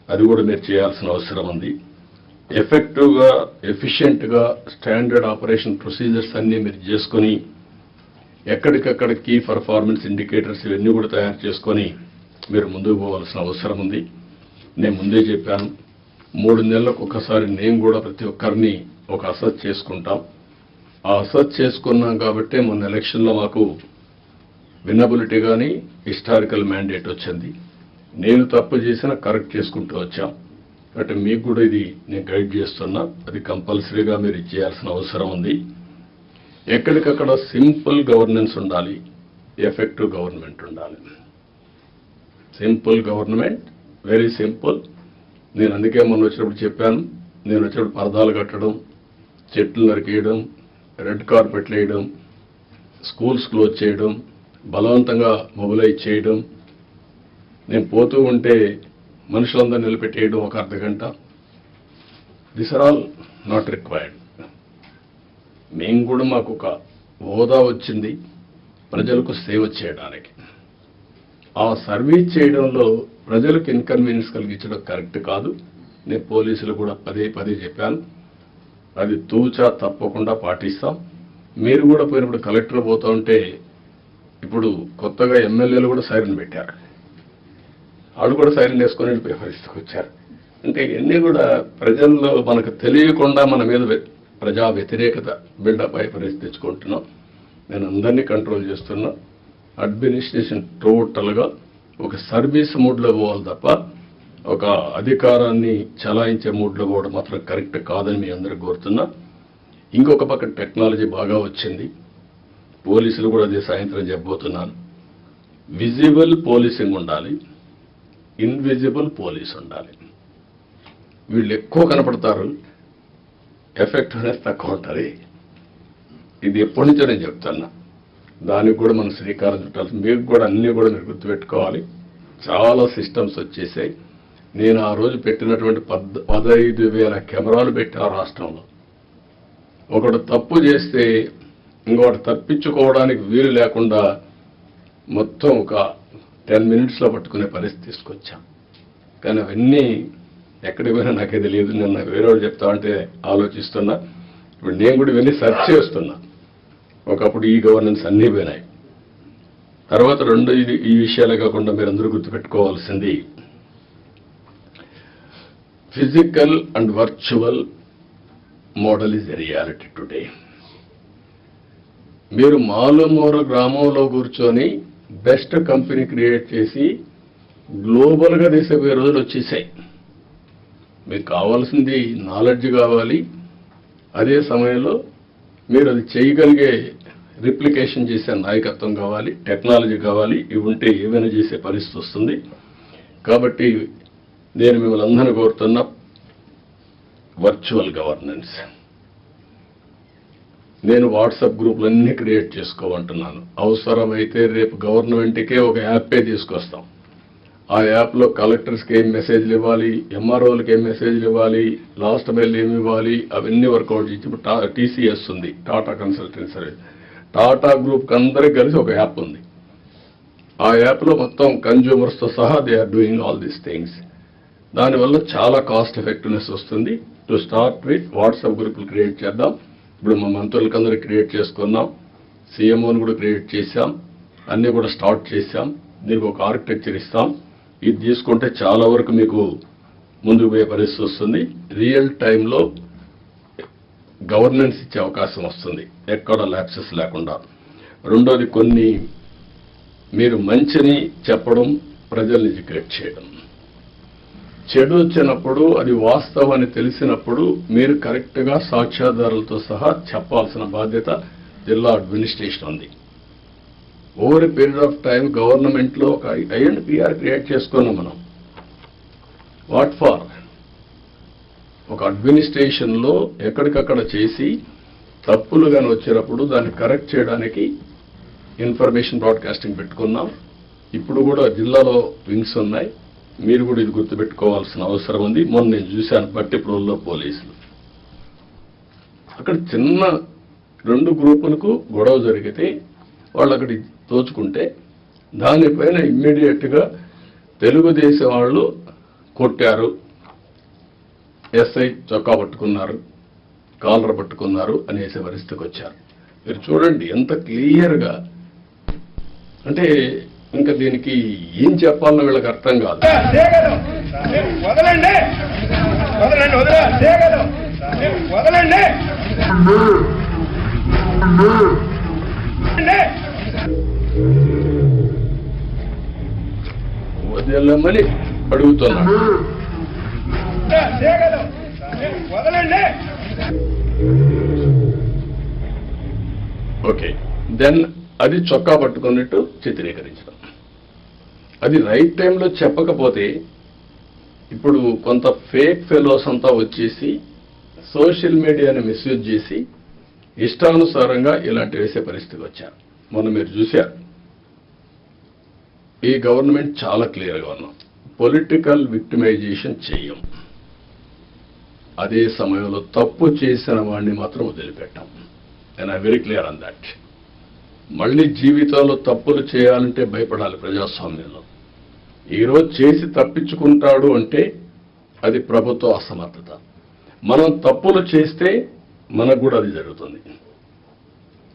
అది కూడా మీరు చేయాల్సిన అవసరం ఉంది. ఎఫెక్టివ్గా, ఎఫిషియెంట్గా స్టాండర్డ్ ఆపరేషన్ ప్రొసీజర్స్ అన్నీ మీరు చేసుకొని ఎక్కడికక్కడ కీ పర్ఫార్మెన్స్ ఇండికేటర్స్ ఇవన్నీ కూడా తయారు చేసుకొని మీరు ముందుకు పోవాల్సిన అవసరం ఉంది. నేను ముందే చెప్పాను, 3 నెలలకు ఒకసారి నేను కూడా ప్రతి ఒక్కరిని ఒక అసెస్ చేసుకుంటాం. ఆ అసెస్ చేసుకున్నాం కాబట్టి మొన్న ఎలక్షన్లో మాకు వినబిలిటీ కానీ హిస్టారికల్ మ్యాండేట్ వచ్చింది. నేను తప్పు చేసినా కరెక్ట్ చేసుకుంటూ వచ్చాం. కాబట్టి మీకు కూడా ఇది నేను గైడ్ చేస్తున్నా, అది కంపల్సరీగా మీరు చేయాల్సిన అవసరం ఉంది. ఎక్కడికక్కడ సింపుల్ గవర్నెన్స్ ఉండాలి, ఎఫెక్టివ్ గవర్నమెంట్ ఉండాలి. Simple government, very simple. నేను అందుకే మొన్న వచ్చినప్పుడు చెప్పాను, నేను వచ్చినప్పుడు పరదాలు కట్టడం, చెట్లు నరికేయడం, రెడ్ కార్పెట్లు వేయడం, స్కూల్స్ క్లోజ్ చేయడం, బలవంతంగా మొబిలైజ్ చేయడం, నేను పోతూ ఉంటే మనుషులందరూ నిలబెట్టేయడం ఒక అర్ధగంట. This are all not required. మేము కూడా మాకు ఒక హోదా వచ్చింది ప్రజలకు సేవ చేయడానికి. ఆ సర్వీస్ చేయడంలో ప్రజలకు ఇన్కన్వీనియన్స్ కలిగించడం కరెక్ట్ కాదు. నేను పోలీసులు కూడా పదే చెప్పాను, అది తూచా తప్పకుండా పాటిస్తాం. మీరు కూడా పోయినప్పుడు కలెక్టర్ పోతూ ఉంటే ఇప్పుడు కొత్తగా ఎమ్మెల్యేలు కూడా సైరన్ పెట్టారు, వాళ్ళు కూడా సైరన్ వేసుకొని వెళ్ళిపోయే పరిస్థితికి వచ్చారు. అంటే ఇవన్నీ కూడా ప్రజల్లో మనకు తెలియకుండా మన మీద ప్రజా వ్యతిరేకత బిల్డప్ అయ్యే పరిస్థితి తెచ్చుకుంటున్నాం. నేను అందరినీ కంట్రోల్ చేస్తున్నా. అడ్మినిస్ట్రేషన్ టోటల్గా ఒక సర్వీస్ మూడ్లో పోవాలి తప్ప ఒక అధికారాన్ని చలాయించే మూడ్లో పోవడం మాత్రం కరెక్ట్ కాదని మీ అందరికి కోరుతున్నా. ఇంకొక పక్క టెక్నాలజీ బాగా వచ్చింది, పోలీసులు కూడా అదే సాయంత్రం చెప్పబోతున్నాను. విజిబుల్ పోలీసింగ్ ఉండాలి, ఇన్విజిబుల్ పోలీస్ ఉండాలి. వీళ్ళు ఎక్కువ కనపడతారు, ఎఫెక్టివ్నెస్ తక్కువ ఉంటుంది. ఇది ఎప్పటి నుంచో నేను చెప్తున్నా, దానికి కూడా మనం శ్రీకారం చుట్టాలి. మీకు కూడా అన్నీ కూడా మీరు గుర్తుపెట్టుకోవాలి. చాలా సిస్టమ్స్ వచ్చేసాయి. నేను ఆ రోజు పెట్టినటువంటి 15,000 కెమెరాలు పెట్టా రాష్ట్రంలో. ఒకడు తప్పు చేస్తే ఇంకోటి తప్పించుకోవడానికి వీలు లేకుండా మొత్తం ఒక 10 మినిట్స్లో పట్టుకునే పరిస్థితి తీసుకొచ్చాం. కానీ అవన్నీ ఎక్కడికి పోయినా నాకే తెలియదు. నిన్న వేరే వాళ్ళు చెప్తా అంటే ఆలోచిస్తున్నా. ఇప్పుడు నేను కూడా ఇవన్నీ సెర్చ్ చేస్తున్నా. ఒకప్పుడు ఈ గవర్నెన్స్ అన్నీ పోయినాయి. తర్వాత రెండు ఈ విషయాలే కాకుండా మీరందరూ గుర్తుపెట్టుకోవాల్సింది, physical and virtual model is a reality today. మీరు మారుమూల గ్రామంలో కూర్చొని బెస్ట్ కంపెనీ క్రియేట్ చేసి గ్లోబల్గా తీసుకుపోయే రోజులు వచ్చేసాయి. మీకు కావాల్సింది నాలెడ్జ్ కావాలి, అదే సమయంలో మీరు అది చేయగలిగే రిప్లికేషన్ చేసే నాయకత్వం కావాలి, టెక్నాలజీ కావాలి. ఇవి ఉంటే ఏమైనా చేసే పరిస్థితి వస్తుంది. కాబట్టి నేను మిమ్మల్ని అందరినీ కోరుతున్నా, వర్చువల్ గవర్నెన్స్. నేను వాట్సాప్ గ్రూపులన్నీ క్రియేట్ చేసుకోమంటున్నాను. అవసరమైతే రేపు గవర్నమెంట్కే ఒక యాపే తీసుకొస్తాం. ఆ యాప్లో కలెక్టర్స్కి ఏం మెసేజ్లు ఇవ్వాలి, ఎంఆర్ఓలకి ఏం మెసేజ్లు ఇవ్వాలి, లాస్ట్ మైల్ ఏమి ఇవ్వాలి, అవన్నీ వర్కౌట్ చేసి ఇప్పుడు టీసీఎస్ ఉంది, టాటా కన్సల్టెన్సీ సర్వీస్. టాటా గ్రూప్కి అందరికీ కలిసి ఒక యాప్ ఉంది. ఆ యాప్లో మొత్తం కన్జ్యూమర్స్తో సహా they are doing all these things. దానివల్ల చాలా కాస్ట్ ఎఫెక్టివ్నెస్ వస్తుంది. టు స్టార్ట్ విత్ వాట్సాప్ గ్రూపులు క్రియేట్ చేద్దాం. ఇప్పుడు మా మంత్రులకి అందరూ క్రియేట్ చేసుకున్నాం, సీఎంఓని కూడా క్రియేట్ చేశాం, అన్నీ కూడా స్టార్ట్ చేశాం. దీనికి ఒక ఆర్కిటెక్చర్ ఇస్తాం. ఇది తీసుకుంటే చాలా వరకు మీకు ముందుకు పోయే పరిస్థితి వస్తుంది. రియల్ టైంలో గవర్నెన్స్ ఇచ్చే అవకాశం వస్తుంది, ఎక్కడ ల్యాప్సెస్ లేకుండా. రెండోది, కొన్ని మీరు మంచిని చెప్పడం, ప్రజల్ని ఎడ్యుకేట్ చేయడం. చెడు వచ్చినప్పుడు అది వాస్తవాన్ని తెలిసినప్పుడు మీరు కరెక్ట్గా సాక్ష్యాధారాలతో సహా చెప్పాల్సిన బాధ్యత జిల్లా అడ్మినిస్ట్రేషన్ ఉంది. Over a period of time గవర్నమెంట్లో ఒక ఐఎండ్పిఆర్ క్రియేట్ చేసుకున్నాం మనం. What for? ఒక అడ్మినిస్ట్రేషన్లో ఎక్కడికక్కడ చేసి తప్పులు కానీ వచ్చినప్పుడు దాన్ని కరెక్ట్ చేయడానికి ఇన్ఫర్మేషన్ బ్రాడ్కాస్టింగ్ పెట్టుకున్నాం. ఇప్పుడు కూడా జిల్లాలో వింగ్స్ ఉన్నాయి. మీరు కూడా ఇది గుర్తుపెట్టుకోవాల్సిన అవసరం ఉంది. మొన్న నేను చూశాను బట్టిప్రోల్లో పోలీసులు అక్కడ చిన్న 2 గ్రూపులకు గొడవ జరిగితే వాళ్ళు అక్కడి దోచుకుంటే దానిపైన ఇమ్మీడియట్గా తెలుగుదేశం వాళ్ళు కొట్టారు, ఎస్ఐ చొక్కా పట్టుకున్నారు, కాలర్ పట్టుకున్నారు అనేసే పరిస్థితికి వచ్చారు. మీరు చూడండి ఎంత క్లియర్గా. అంటే ఇంకా దీనికి ఏం చెప్పాలన్న వీళ్ళకి అర్థం కాదు. వదలమని అడుగుతున్నాను. ఓకే, దెన్ అది చొక్కా పట్టుకున్నట్టు చిత్రీకరించడం. అది రైట్ టైంలో చెప్పకపోతే ఇప్పుడు కొంత ఫేక్ ఫెలోస్ అంతా వచ్చేసి సోషల్ మీడియాని మిస్యూజ్ చేసి ఇష్టానుసారంగా ఇలాంటి వేసే పరిస్థితికి వచ్చారు. మొన్న మీరు చూశారు. ఈ గవర్నమెంట్ చాలా క్లియర్గా ఉన్నాం, పొలిటికల్ విక్టిమైజేషన్ చెయ్యం. అదే సమయంలో తప్పు చేసిన వాడిని మాత్రం వదిలిపెట్టాం. And I very clear on that. మళ్ళీ జీవితంలో తప్పులు చేయాలంటే భయపడాలి ప్రజాస్వామ్యంలో. ఈరోజు చేసి తప్పించుకుంటాడు అంటే అది ప్రభుత్వ అసమర్థత. మనం తప్పులు చేస్తే మనకు కూడా అది జరుగుతుంది.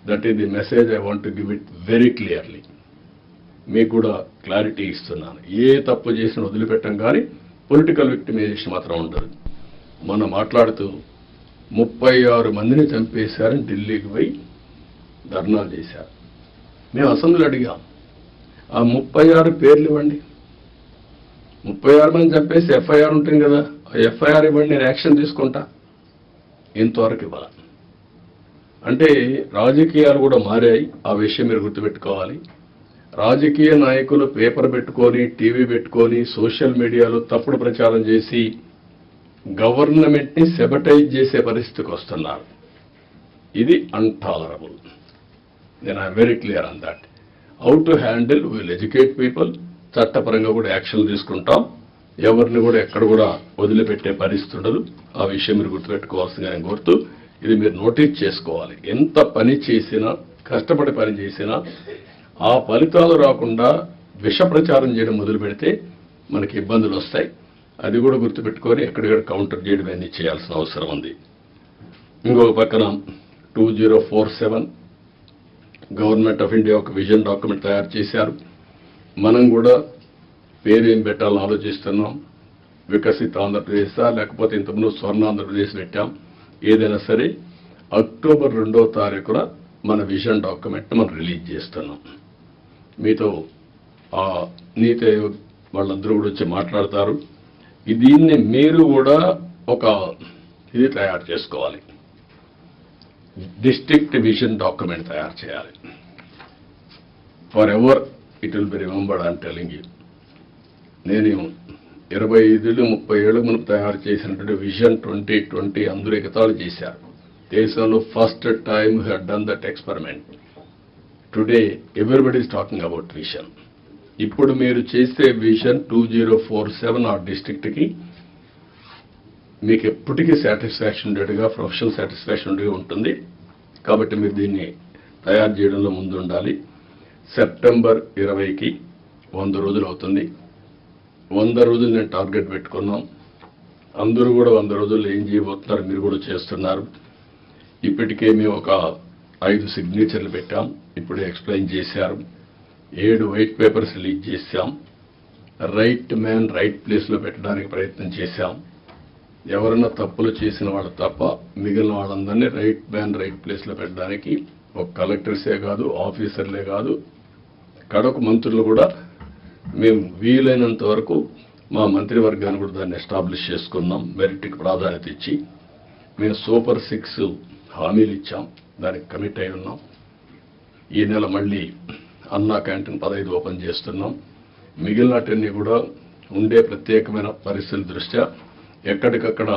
That is the message I want to give it very clearly. మీకు కూడా క్లారిటీ ఇస్తున్నాను. ఏ తప్పు చేసిన వదిలిపెట్టం, కానీ పొలిటికల్ విక్టిమైజేషన్ మాత్రం ఉండదు. మనం మాట్లాడుతూ 36 మందిని చంపేశారని ఢిల్లీకి పోయి ధర్నాలు చేశారు. మేము అసెంబ్లీ అడిగాం, ఆ 36 పేర్లు ఇవ్వండి. 36 మంది చంపేసి ఎఫ్ఐఆర్ ఉంటుంది కదా, ఎఫ్ఐఆర్ ఇవ్వండి, నేను యాక్షన్ తీసుకుంటా. ఇంతవరకు ఇవ్వాలి. అంటే రాజకీయాలు కూడా మారాయి. ఆ విషయం మీరు గుర్తుపెట్టుకోవాలి. రాజకీయ నాయకులు పేపర్ పెట్టుకొని, టీవీ పెట్టుకొని, సోషల్ మీడియాలో తప్పుడు ప్రచారం చేసి గవర్నమెంట్ని సెబటైజ్ చేసే పరిస్థితికి వస్తున్నారు. ఇది అన్టాలరబుల్. నేను I'm very clear on that. How to handle, will educate people. చట్టపరంగా కూడా యాక్షన్ తీసుకుంటాం. ఎవరిని కూడా ఎక్కడ కూడా వదిలిపెట్టే పరిస్థితి ఉండదు. ఆ విషయం మీరు గుర్తుపెట్టుకోవాల్సిందిగా నేను కోరుతూ, ఇది మీరు నోటీస్ చేసుకోవాలి. ఎంత పని చేసినా, కష్టపడి పని చేసినా ఆ ఫలితాలు రాకుండా విష ప్రచారం చేయడం మొదలు పెడితే మనకి ఇబ్బందులు వస్తాయి. అది కూడా గుర్తుపెట్టుకొని ఎక్కడిక్కడ కౌంటర్ చేయడం అన్నీ చేయాల్సిన అవసరం ఉంది. ఇంకొక పక్కన 2047 గవర్నమెంట్ ఆఫ్ ఇండియా ఒక విజన్ డాక్యుమెంట్ తయారు చేశారు. మనం కూడా పేరేం పెట్టాలని ఆలోచిస్తున్నాం. వికసిత ఆంధ్రప్రదేశ్ లేకపోతే ఇంతకుముందు స్వర్ణ ఆంధ్రప్రదేశ్ పెట్టాం. ఏదైనా సరే అక్టోబర్ 2వ తారీఖున మన విజన్ డాక్యుమెంట్ మనం రిలీజ్ చేస్తున్నాం. మీతో ఆ నీతి ఆయోగ్ వాళ్ళందరూ కూడా వచ్చి మాట్లాడతారు. దీన్ని మీరు కూడా ఒక ఇది తయారు చేసుకోవాలి. డిస్ట్రిక్ట్ విజన్ డాక్యుమెంట్ తయారు చేయాలి. For ever it will be remembered I'm telling you. నేను 25-30 ఏళ్ళ ముందు తయారు చేసినటువంటి విజన్ 2020 అందరూ ఎగతాళి చేశారు. దేశంలో first time who had done that experiment. Today everybody is talking about vision. ఇప్పుడు మీరు చేసే విజన్ 2047 ఆ డిస్ట్రిక్ట్కి మీకు ఎప్పటికీ సాటిస్ఫాక్షన్ ఉండేట్టుగా, ప్రొఫెషనల్ సాటిస్ఫాక్షన్ ఉండేగా ఉంటుంది. కాబట్టి మీరు దీన్ని తయారు చేయడంలో ముందు ఉండాలి. సెప్టెంబర్ 20కి 100 రోజులు అవుతుంది. 100 రోజులు నేను టార్గెట్ పెట్టుకున్నాం. అందరూ కూడా 100 రోజుల్లో ఏం చేయబోతున్నారు మీరు కూడా చేస్తున్నారు. ఇప్పటికే మేము ఒక 5 సిగ్నేచర్లు పెట్టాం. ఇప్పుడే ఎక్స్ప్లెయిన్ చేశారు. 7 వైట్ పేపర్స్ రిలీజ్ చేశాం. రైట్ మ్యాన్ రైట్ ప్లేస్లో పెట్టడానికి ప్రయత్నం చేశాం. ఎవరన్నా తప్పులు చేసిన వాళ్ళు తప్ప మిగిలిన వాళ్ళందరినీ రైట్ మ్యాన్ రైట్ ప్లేస్లో పెట్టడానికి ఒక కలెక్టర్సే కాదు, ఆఫీసర్లే కాదు, కడకు మంత్రులు కూడా మేము వీలైనంత వరకు మా మంత్రివర్గాన్ని కూడా దాన్ని ఎస్టాబ్లిష్ చేసుకున్నాం. మెరిట్కి ప్రాధాన్యత ఇచ్చి మేము సూపర్ 6 హామీలు ఇచ్చాం. దానికి కమిట్ అయి ఉన్నాం. ఈ నెల మళ్ళీ అన్నా క్యాంటీన్ 15 ఓపెన్ చేస్తున్నాం. మిగిలినటన్నీ కూడా ఉండే ప్రత్యేకమైన పరిస్థితుల దృష్ట్యా ఎక్కడికక్కడ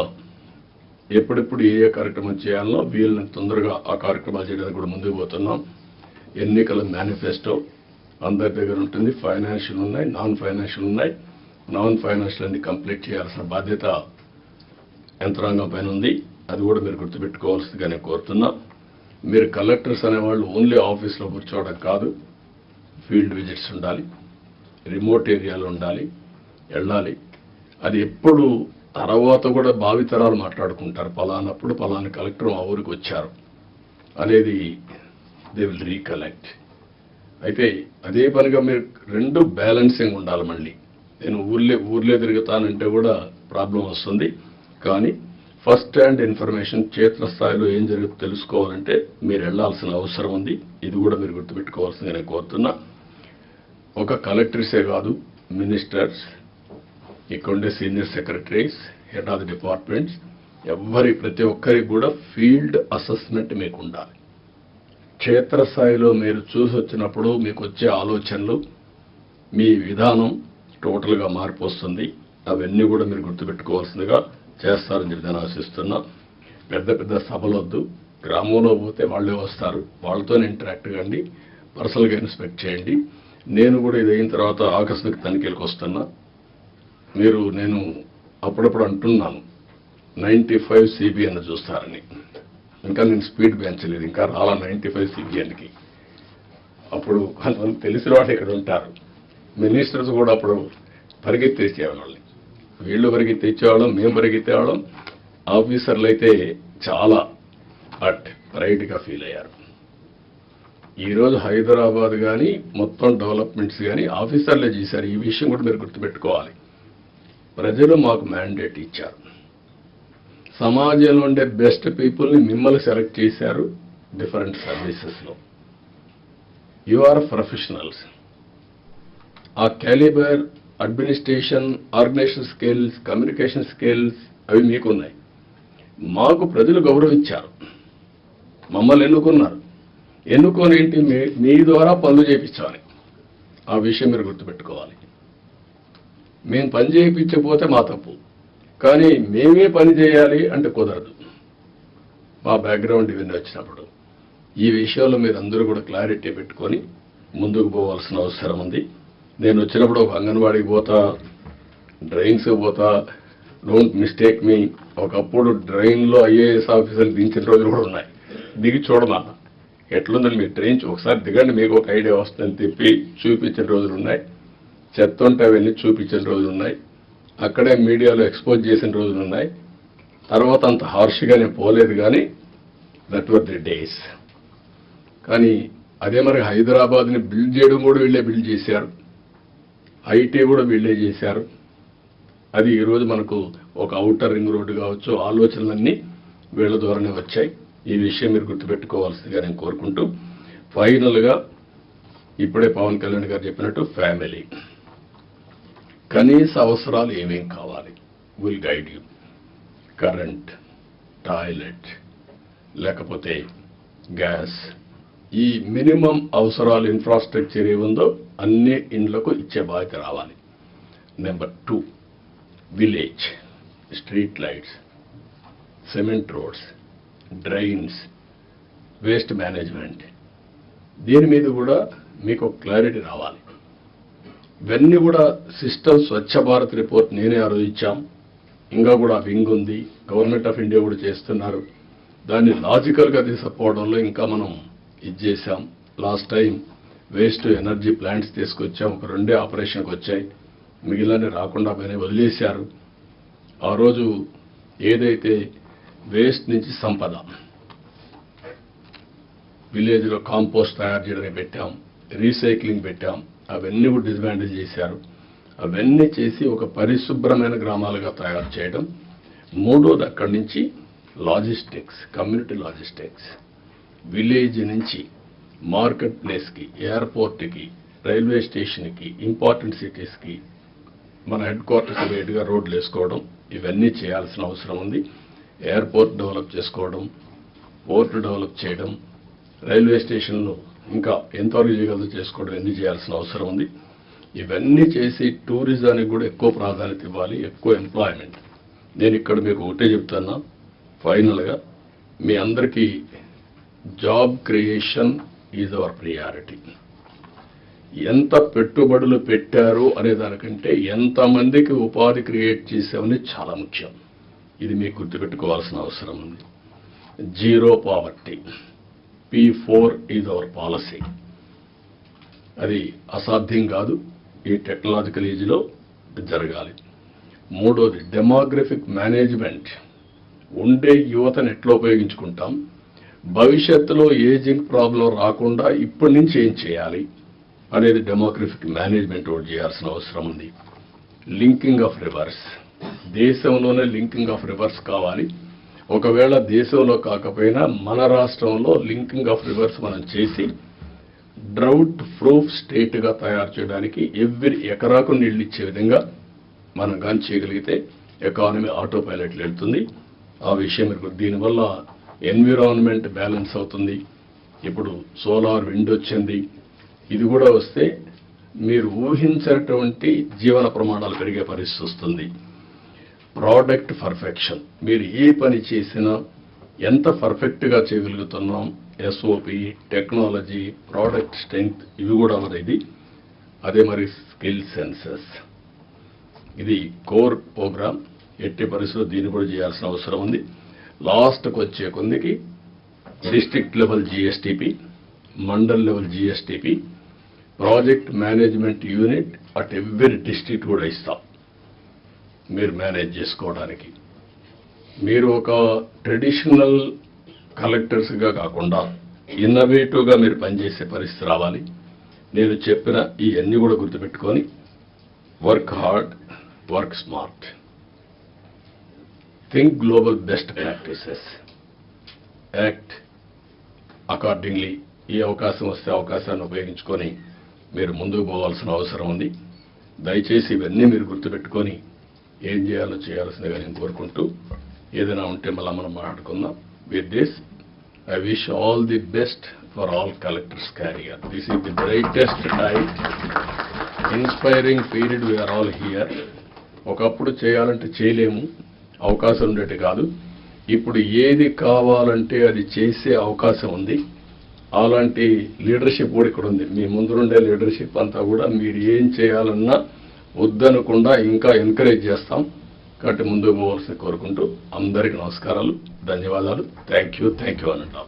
ఎప్పుడెప్పుడు ఏ కార్యక్రమం చేయాలనో వీళ్ళని తొందరగా ఆ కార్యక్రమాలు చేయడానికి కూడా ముందుకు పోతున్నాం. ఎన్నికల మేనిఫెస్టో అందరి దగ్గర ఉంటుంది. ఫైనాన్షియల్ ఉన్నాయి, నాన్ ఫైనాన్షియల్ ఉన్నాయి. నాన్ ఫైనాన్షియల్ అన్ని కంప్లీట్ చేయాల్సిన బాధ్యత యంత్రాంగం పైన ఉంది. అది కూడా మీరు గుర్తుపెట్టుకోవాల్సిందిగా నేను కోరుతున్నా. మీరు కలెక్టర్స్ అనేవాళ్ళు ఓన్లీ ఆఫీస్లో కూర్చోవడం కాదు, ఫీల్డ్ విజిట్స్ ఉండాలి, రిమోట్ ఏరియాలో ఉండాలి, వెళ్ళాలి. అది ఎప్పుడు తర్వాత కూడా భావితరాలు మాట్లాడుకుంటారు. పలానప్పుడు పలానా కలెక్టర్ మా ఊరికి వచ్చారు అనేది దే విల్ రీకలెక్ట్. అయితే అదే పనిగా మీరు 2 బ్యాలెన్సింగ్ ఉండాలి. మళ్ళీ నేను ఊర్లే తిరుగుతానంటే కూడా ప్రాబ్లం వస్తుంది. కానీ ఫస్ట్ హ్యాండ్ ఇన్ఫర్మేషన్ క్షేత్రస్థాయిలో ఏం జరుగుతుందో తెలుసుకోవాలంటే మీరు వెళ్లాల్సిన అవసరం ఉంది. ఇది కూడా మీరు గుర్తుపెట్టుకోవాల్సిందిగా నేను కోరుతున్నా. ఒక కలెక్టర్సే కాదు, మినిస్టర్స్, ఇక్కడుండే senior secretaries, head of the departments, ప్రతి ఒక్కరికి కూడా ఫీల్డ్ అసెస్మెంట్ మీకు ఉండాలి. క్షేత్రస్థాయిలో మీరు చూసి వచ్చినప్పుడు మీకు వచ్చే ఆలోచనలు, మీ విధానం టోటల్గా మార్పు వస్తుంది. అవన్నీ కూడా మీరు గుర్తుపెట్టుకోవాల్సిందిగా చేస్తారని చెప్పి నేను ఆశిస్తున్నా. పెద్ద సభలొద్దు. గ్రామంలో పోతే వాళ్ళే వస్తారు. వాళ్ళతోనే ఇంటరాక్ట్ కండి, పర్సనల్గా ఇన్స్పెక్ట్ చేయండి. నేను కూడా ఇది అయిన తర్వాత ఆకస్మిక తనిఖీలకు వస్తున్నా. నేను అప్పుడప్పుడు అంటున్నాను 95 CBN చూస్తారని. ఇంకా నేను స్పీడ్ పెంచలేదు, ఇంకా రాలా 95 CBNకి. అప్పుడు కొంతమంది తెలిసిన వాళ్ళు ఇక్కడ ఉంటారు. మినిస్టర్స్ కూడా అప్పుడు పరిగెత్తేసేవాళ్ళని. వీళ్ళు పరిగెత్తేసేవాళ్ళం, మేము పరిగెత్తేవాళ్ళం. ఆఫీసర్లు అయితే చాలా ప్రైడ్గా ఫీల్ అయ్యారు. ఈరోజు హైదరాబాద్ కానీ మొత్తం డెవలప్మెంట్స్ కానీ ఆఫీసర్లే చేశారు. ఈ విషయం కూడా మీరు గుర్తుపెట్టుకోవాలి. ప్రజలు మాకు మ్యాండేట్ ఇచ్చారు. సమాజంలో ఉండే బెస్ట్ పీపుల్ని మిమ్మల్ని సెలెక్ట్ చేశారు డిఫరెంట్ సర్వీసెస్లో. You are professionals. ఆ calibre, administration, organisation skills, communication skills అవి మీకున్నాయి. మాకు ప్రజలు గౌరవించారు, మమ్మల్ని ఎన్నుకున్నారు. ఎన్నుకొని ఏంటి మీ ద్వారా పనులు చేయించాలి. ఆ విషయం మీరు గుర్తుపెట్టుకోవాలి. మేము పని చేయించకపోతే మా తప్పు, కానీ మేమే పని చేయాలి అంటే కుదరదు. మా బ్యాక్గ్రౌండ్ ఇవన్నీ వచ్చినప్పుడు ఈ విషయంలో మీరు అందరూ కూడా క్లారిటీ పెట్టుకొని ముందుకు పోవాల్సిన అవసరం ఉంది. నేను వచ్చినప్పుడు ఒక అంగన్వాడీకి పోతా, డ్రైన్స్ పోతా, డోంట్ మిస్టేక్ మీ, ఒకప్పుడు డ్రైన్లో ఐఏఎస్ ఆఫీసర్లు దించిన రోజులు కూడా ఉన్నాయి. దిగి చూడమా ఎట్లుందని మీరు ట్రైన్ ఒకసారి దిగండి, మీకు ఒక ఐడియా వస్తుందని చెప్పి చూపించిన రోజులు ఉన్నాయి. చెత్త ఉంటే అవన్నీ చూపించిన రోజులు ఉన్నాయి. అక్కడే మీడియాలో ఎక్స్పోజ్ చేసిన రోజులు ఉన్నాయి. తర్వాత అంత హార్ష్గా నేను పోలేదు, కానీ దట్ వర్ ది డేస్. కానీ అదే మరి హైదరాబాద్ని బిల్డ్ చేయడం కూడా వీళ్ళే బిల్డ్ చేశారు, ఐటీ కూడా వీళ్ళే చేశారు. అది ఈరోజు మనకు ఒక ఔటర్ రింగ్ రోడ్డు కావచ్చు, ఆలోచనలన్నీ వీళ్ళ ద్వారానే వచ్చాయి. ఈ విషయం మీరు గుర్తుపెట్టుకోవాల్సిందిగా నేను కోరుకుంటూ, ఫైనల్గా ఇప్పుడే పవన్ కళ్యాణ్ గారు చెప్పినట్టు ఫ్యామిలీ కనీస అవసరాలు ఏమేం కావాలి will guide you. Current, toilet, లేకపోతే గ్యాస్, ఈ మినిమం అవసరాలు ఇన్ఫ్రాస్ట్రక్చర్ ఏముందో అన్ని ఇండ్లకు ఇచ్చే బాధ్యత రావాలి. Number 2, village street lights, cement roads, drains, waste management, దీని మీద కూడా మీకు క్లారిటీ రావాలి. ఇవన్నీ కూడా సిస్టమ్ స్వచ్ఛ భారత్ రిపోర్ట్ నేనే ఆలోచించాం. ఇంకా కూడా వింగ్ ఉంది, గవర్నమెంట్ ఆఫ్ ఇండియా కూడా చేస్తున్నారు. దాన్ని లాజికల్గా తీసుకుపోవడంలో ఇంకా మనం ఇది చేశాం. Last time waste energy plants తీసుకొచ్చాం, ఒక 2 ఆపరేషన్కి వచ్చాయి, మిగిలిన రాకుండా పైన వదిలేశారు. ఆ రోజు ఏదైతే వేస్ట్ నుంచి సంపద, విలేజ్లో కాంపోస్ట్ తయారు చేయడానికి పెట్టాం, రీసైక్లింగ్ పెట్టాం, అవన్నీ కూడా డిస్మాండిల్ చేశారు. అవన్నీ చేసి ఒక పరిశుభ్రమైన గ్రామాలుగా తయారు చేయడం. 3వది అక్కడి నుంచి లాజిస్టిక్స్, కమ్యూనిటీ లాజిస్టిక్స్, విలేజ్ నుంచి మార్కెట్ ప్లేస్కి, ఎయిర్పోర్ట్కి, రైల్వే స్టేషన్కి, ఇంపార్టెంట్ సిటీస్కి మన హెడ్ క్వార్టర్స్ వేటుగా రోడ్లు వేసుకోవడం, ఇవన్నీ చేయాల్సిన అవసరం ఉంది. ఎయిర్పోర్ట్ డెవలప్ చేసుకోవడం, పోర్ట్ డెవలప్ చేయడం, రైల్వే స్టేషన్లు ఇంకా ఎంతవరకు చేయగలదో చేసుకోవడం, ఇవన్నీ చేయాల్సిన అవసరం ఉంది. ఇవన్నీ చేసి టూరిజానికి కూడా ఎక్కువ ప్రాధాన్యత ఇవ్వాలి, ఎక్కువ ఎంప్లాయ్మెంట్. నేను ఇక్కడ మీకు ఒకటే చెప్తున్నా, ఫైనల్గా మీ అందరికీ job creation is our priority. ఎంత పెట్టుబడులు పెట్టారు అనే దానికంటే ఎంతమందికి ఉపాధి క్రియేట్ చేసామని చాలా ముఖ్యం. ఇది మీకు గుర్తుపెట్టుకోవాల్సిన అవసరం ఉంది. Zero poverty, P4 is our policy. అది అసాధ్యం కాదు, ఈ టెక్నాలజికల్ ఏజ్లో జరగాలి. 3వది డెమోగ్రఫిక్ మేనేజ్మెంట్. ఉండే యువతను ఎట్లా ఉపయోగించుకుంటాం, భవిష్యత్తులో ఏజింగ్ ప్రాబ్లం రాకుండా ఇప్పటి నుంచి ఏం చేయాలి అనేది డెమోగ్రఫిక్ మేనేజ్మెంట్ ఒకటి చేయాల్సిన అవసరం ఉంది. లింకింగ్ ఆఫ్ రివర్స్, దేశంలోనే లింకింగ్ ఆఫ్ రివర్స్ కావాలి. ఒకవేళ దేశంలో కాకపోయినా మన రాష్ట్రంలో లింకింగ్ ఆఫ్ రివర్స్ మనం చేసి డ్రౌట్ ప్రూఫ్ స్టేట్గా తయారు చేయడానికి ఎవ్రీ ఎకరాకు నీళ్ళు ఇచ్చే విధంగా మనం కానీ చేయగలిగితే ఎకానమీ ఆటో పైలట్లు వెళ్తుంది. ఆ విషయం మీకు దీనివల్ల ఎన్విరాన్మెంట్ బ్యాలెన్స్ అవుతుంది. ఇప్పుడు సోలార్ విండ్ వచ్చింది, ఇది కూడా వస్తే మీరు ఊహించినటువంటి జీవన ప్రమాణాలు పెరిగే పరిస్థితి వస్తుంది. ప్రోడక్ట్ పర్ఫెక్షన్, మీరు ఏ పని చేసినా ఎంత పర్ఫెక్ట్గా చేయగలుగుతున్నాం, ఎస్ఓపి, టెక్నాలజీ, ప్రోడక్ట్ స్ట్రెంగ్త్, ఇవి కూడా ఇది. అదే మరి స్కిల్ సెన్సెస్, ఇది కోర్ ప్రోగ్రామ్. ఎట్టి పరిస్థితుల్లో దీన్ని కూడా చేయాల్సిన అవసరం ఉంది. లాస్ట్కి వచ్చే కొందికి district level GSTP, mandal level GSTP, project management unit at every district కూడా ఇస్తాం మీరు మేనేజ్ చేసుకోవడానికి. మీరు ఒక ట్రెడిషనల్ కలెక్టర్స్గా కాకుండా ఇన్నోవేటివ్గా మీరు పనిచేసే పరిస్థితి రావాలి. నేను చెప్పిన ఇవన్నీ కూడా గుర్తుపెట్టుకొని work hard, work smart, think global best practices, act accordingly. ఈ అవకాశం వస్తే అవకాశాన్ని ఉపయోగించుకొని మీరు ముందుకు పోవాల్సిన అవసరం ఉంది. దయచేసి ఇవన్నీ మీరు గుర్తుపెట్టుకొని ఏం చేయాలో చేయాల్సిందిగా నేను కోరుకుంటూ, ఏదైనా ఉంటే మళ్ళీ మనం మాట్లాడుకుందాం. With this I wish all the best for all collectors career. This is the brightest time, inspiring period. We are all here. ఒకప్పుడు చేయాలంటే చేయలేము, అవకాశం ఉండేది కాదు. ఇప్పుడు ఏది కావాలంటే అది చేసే అవకాశం ఉంది. అలాంటి లీడర్షిప్ కూడా ఇక్కడ ఉంది. మీ ముందుండే లీడర్షిప్ అంతా కూడా మీరు ఏం చేయాలన్నా వద్దనకుండా ఇంకా ఎంకరేజ్ చేస్తాం. కాబట్టి ముందుకు పోవాల్సి కోరుకుంటూ అందరికీ నమస్కారాలు, ధన్యవాదాలు. థ్యాంక్ యూ అని అంటాం.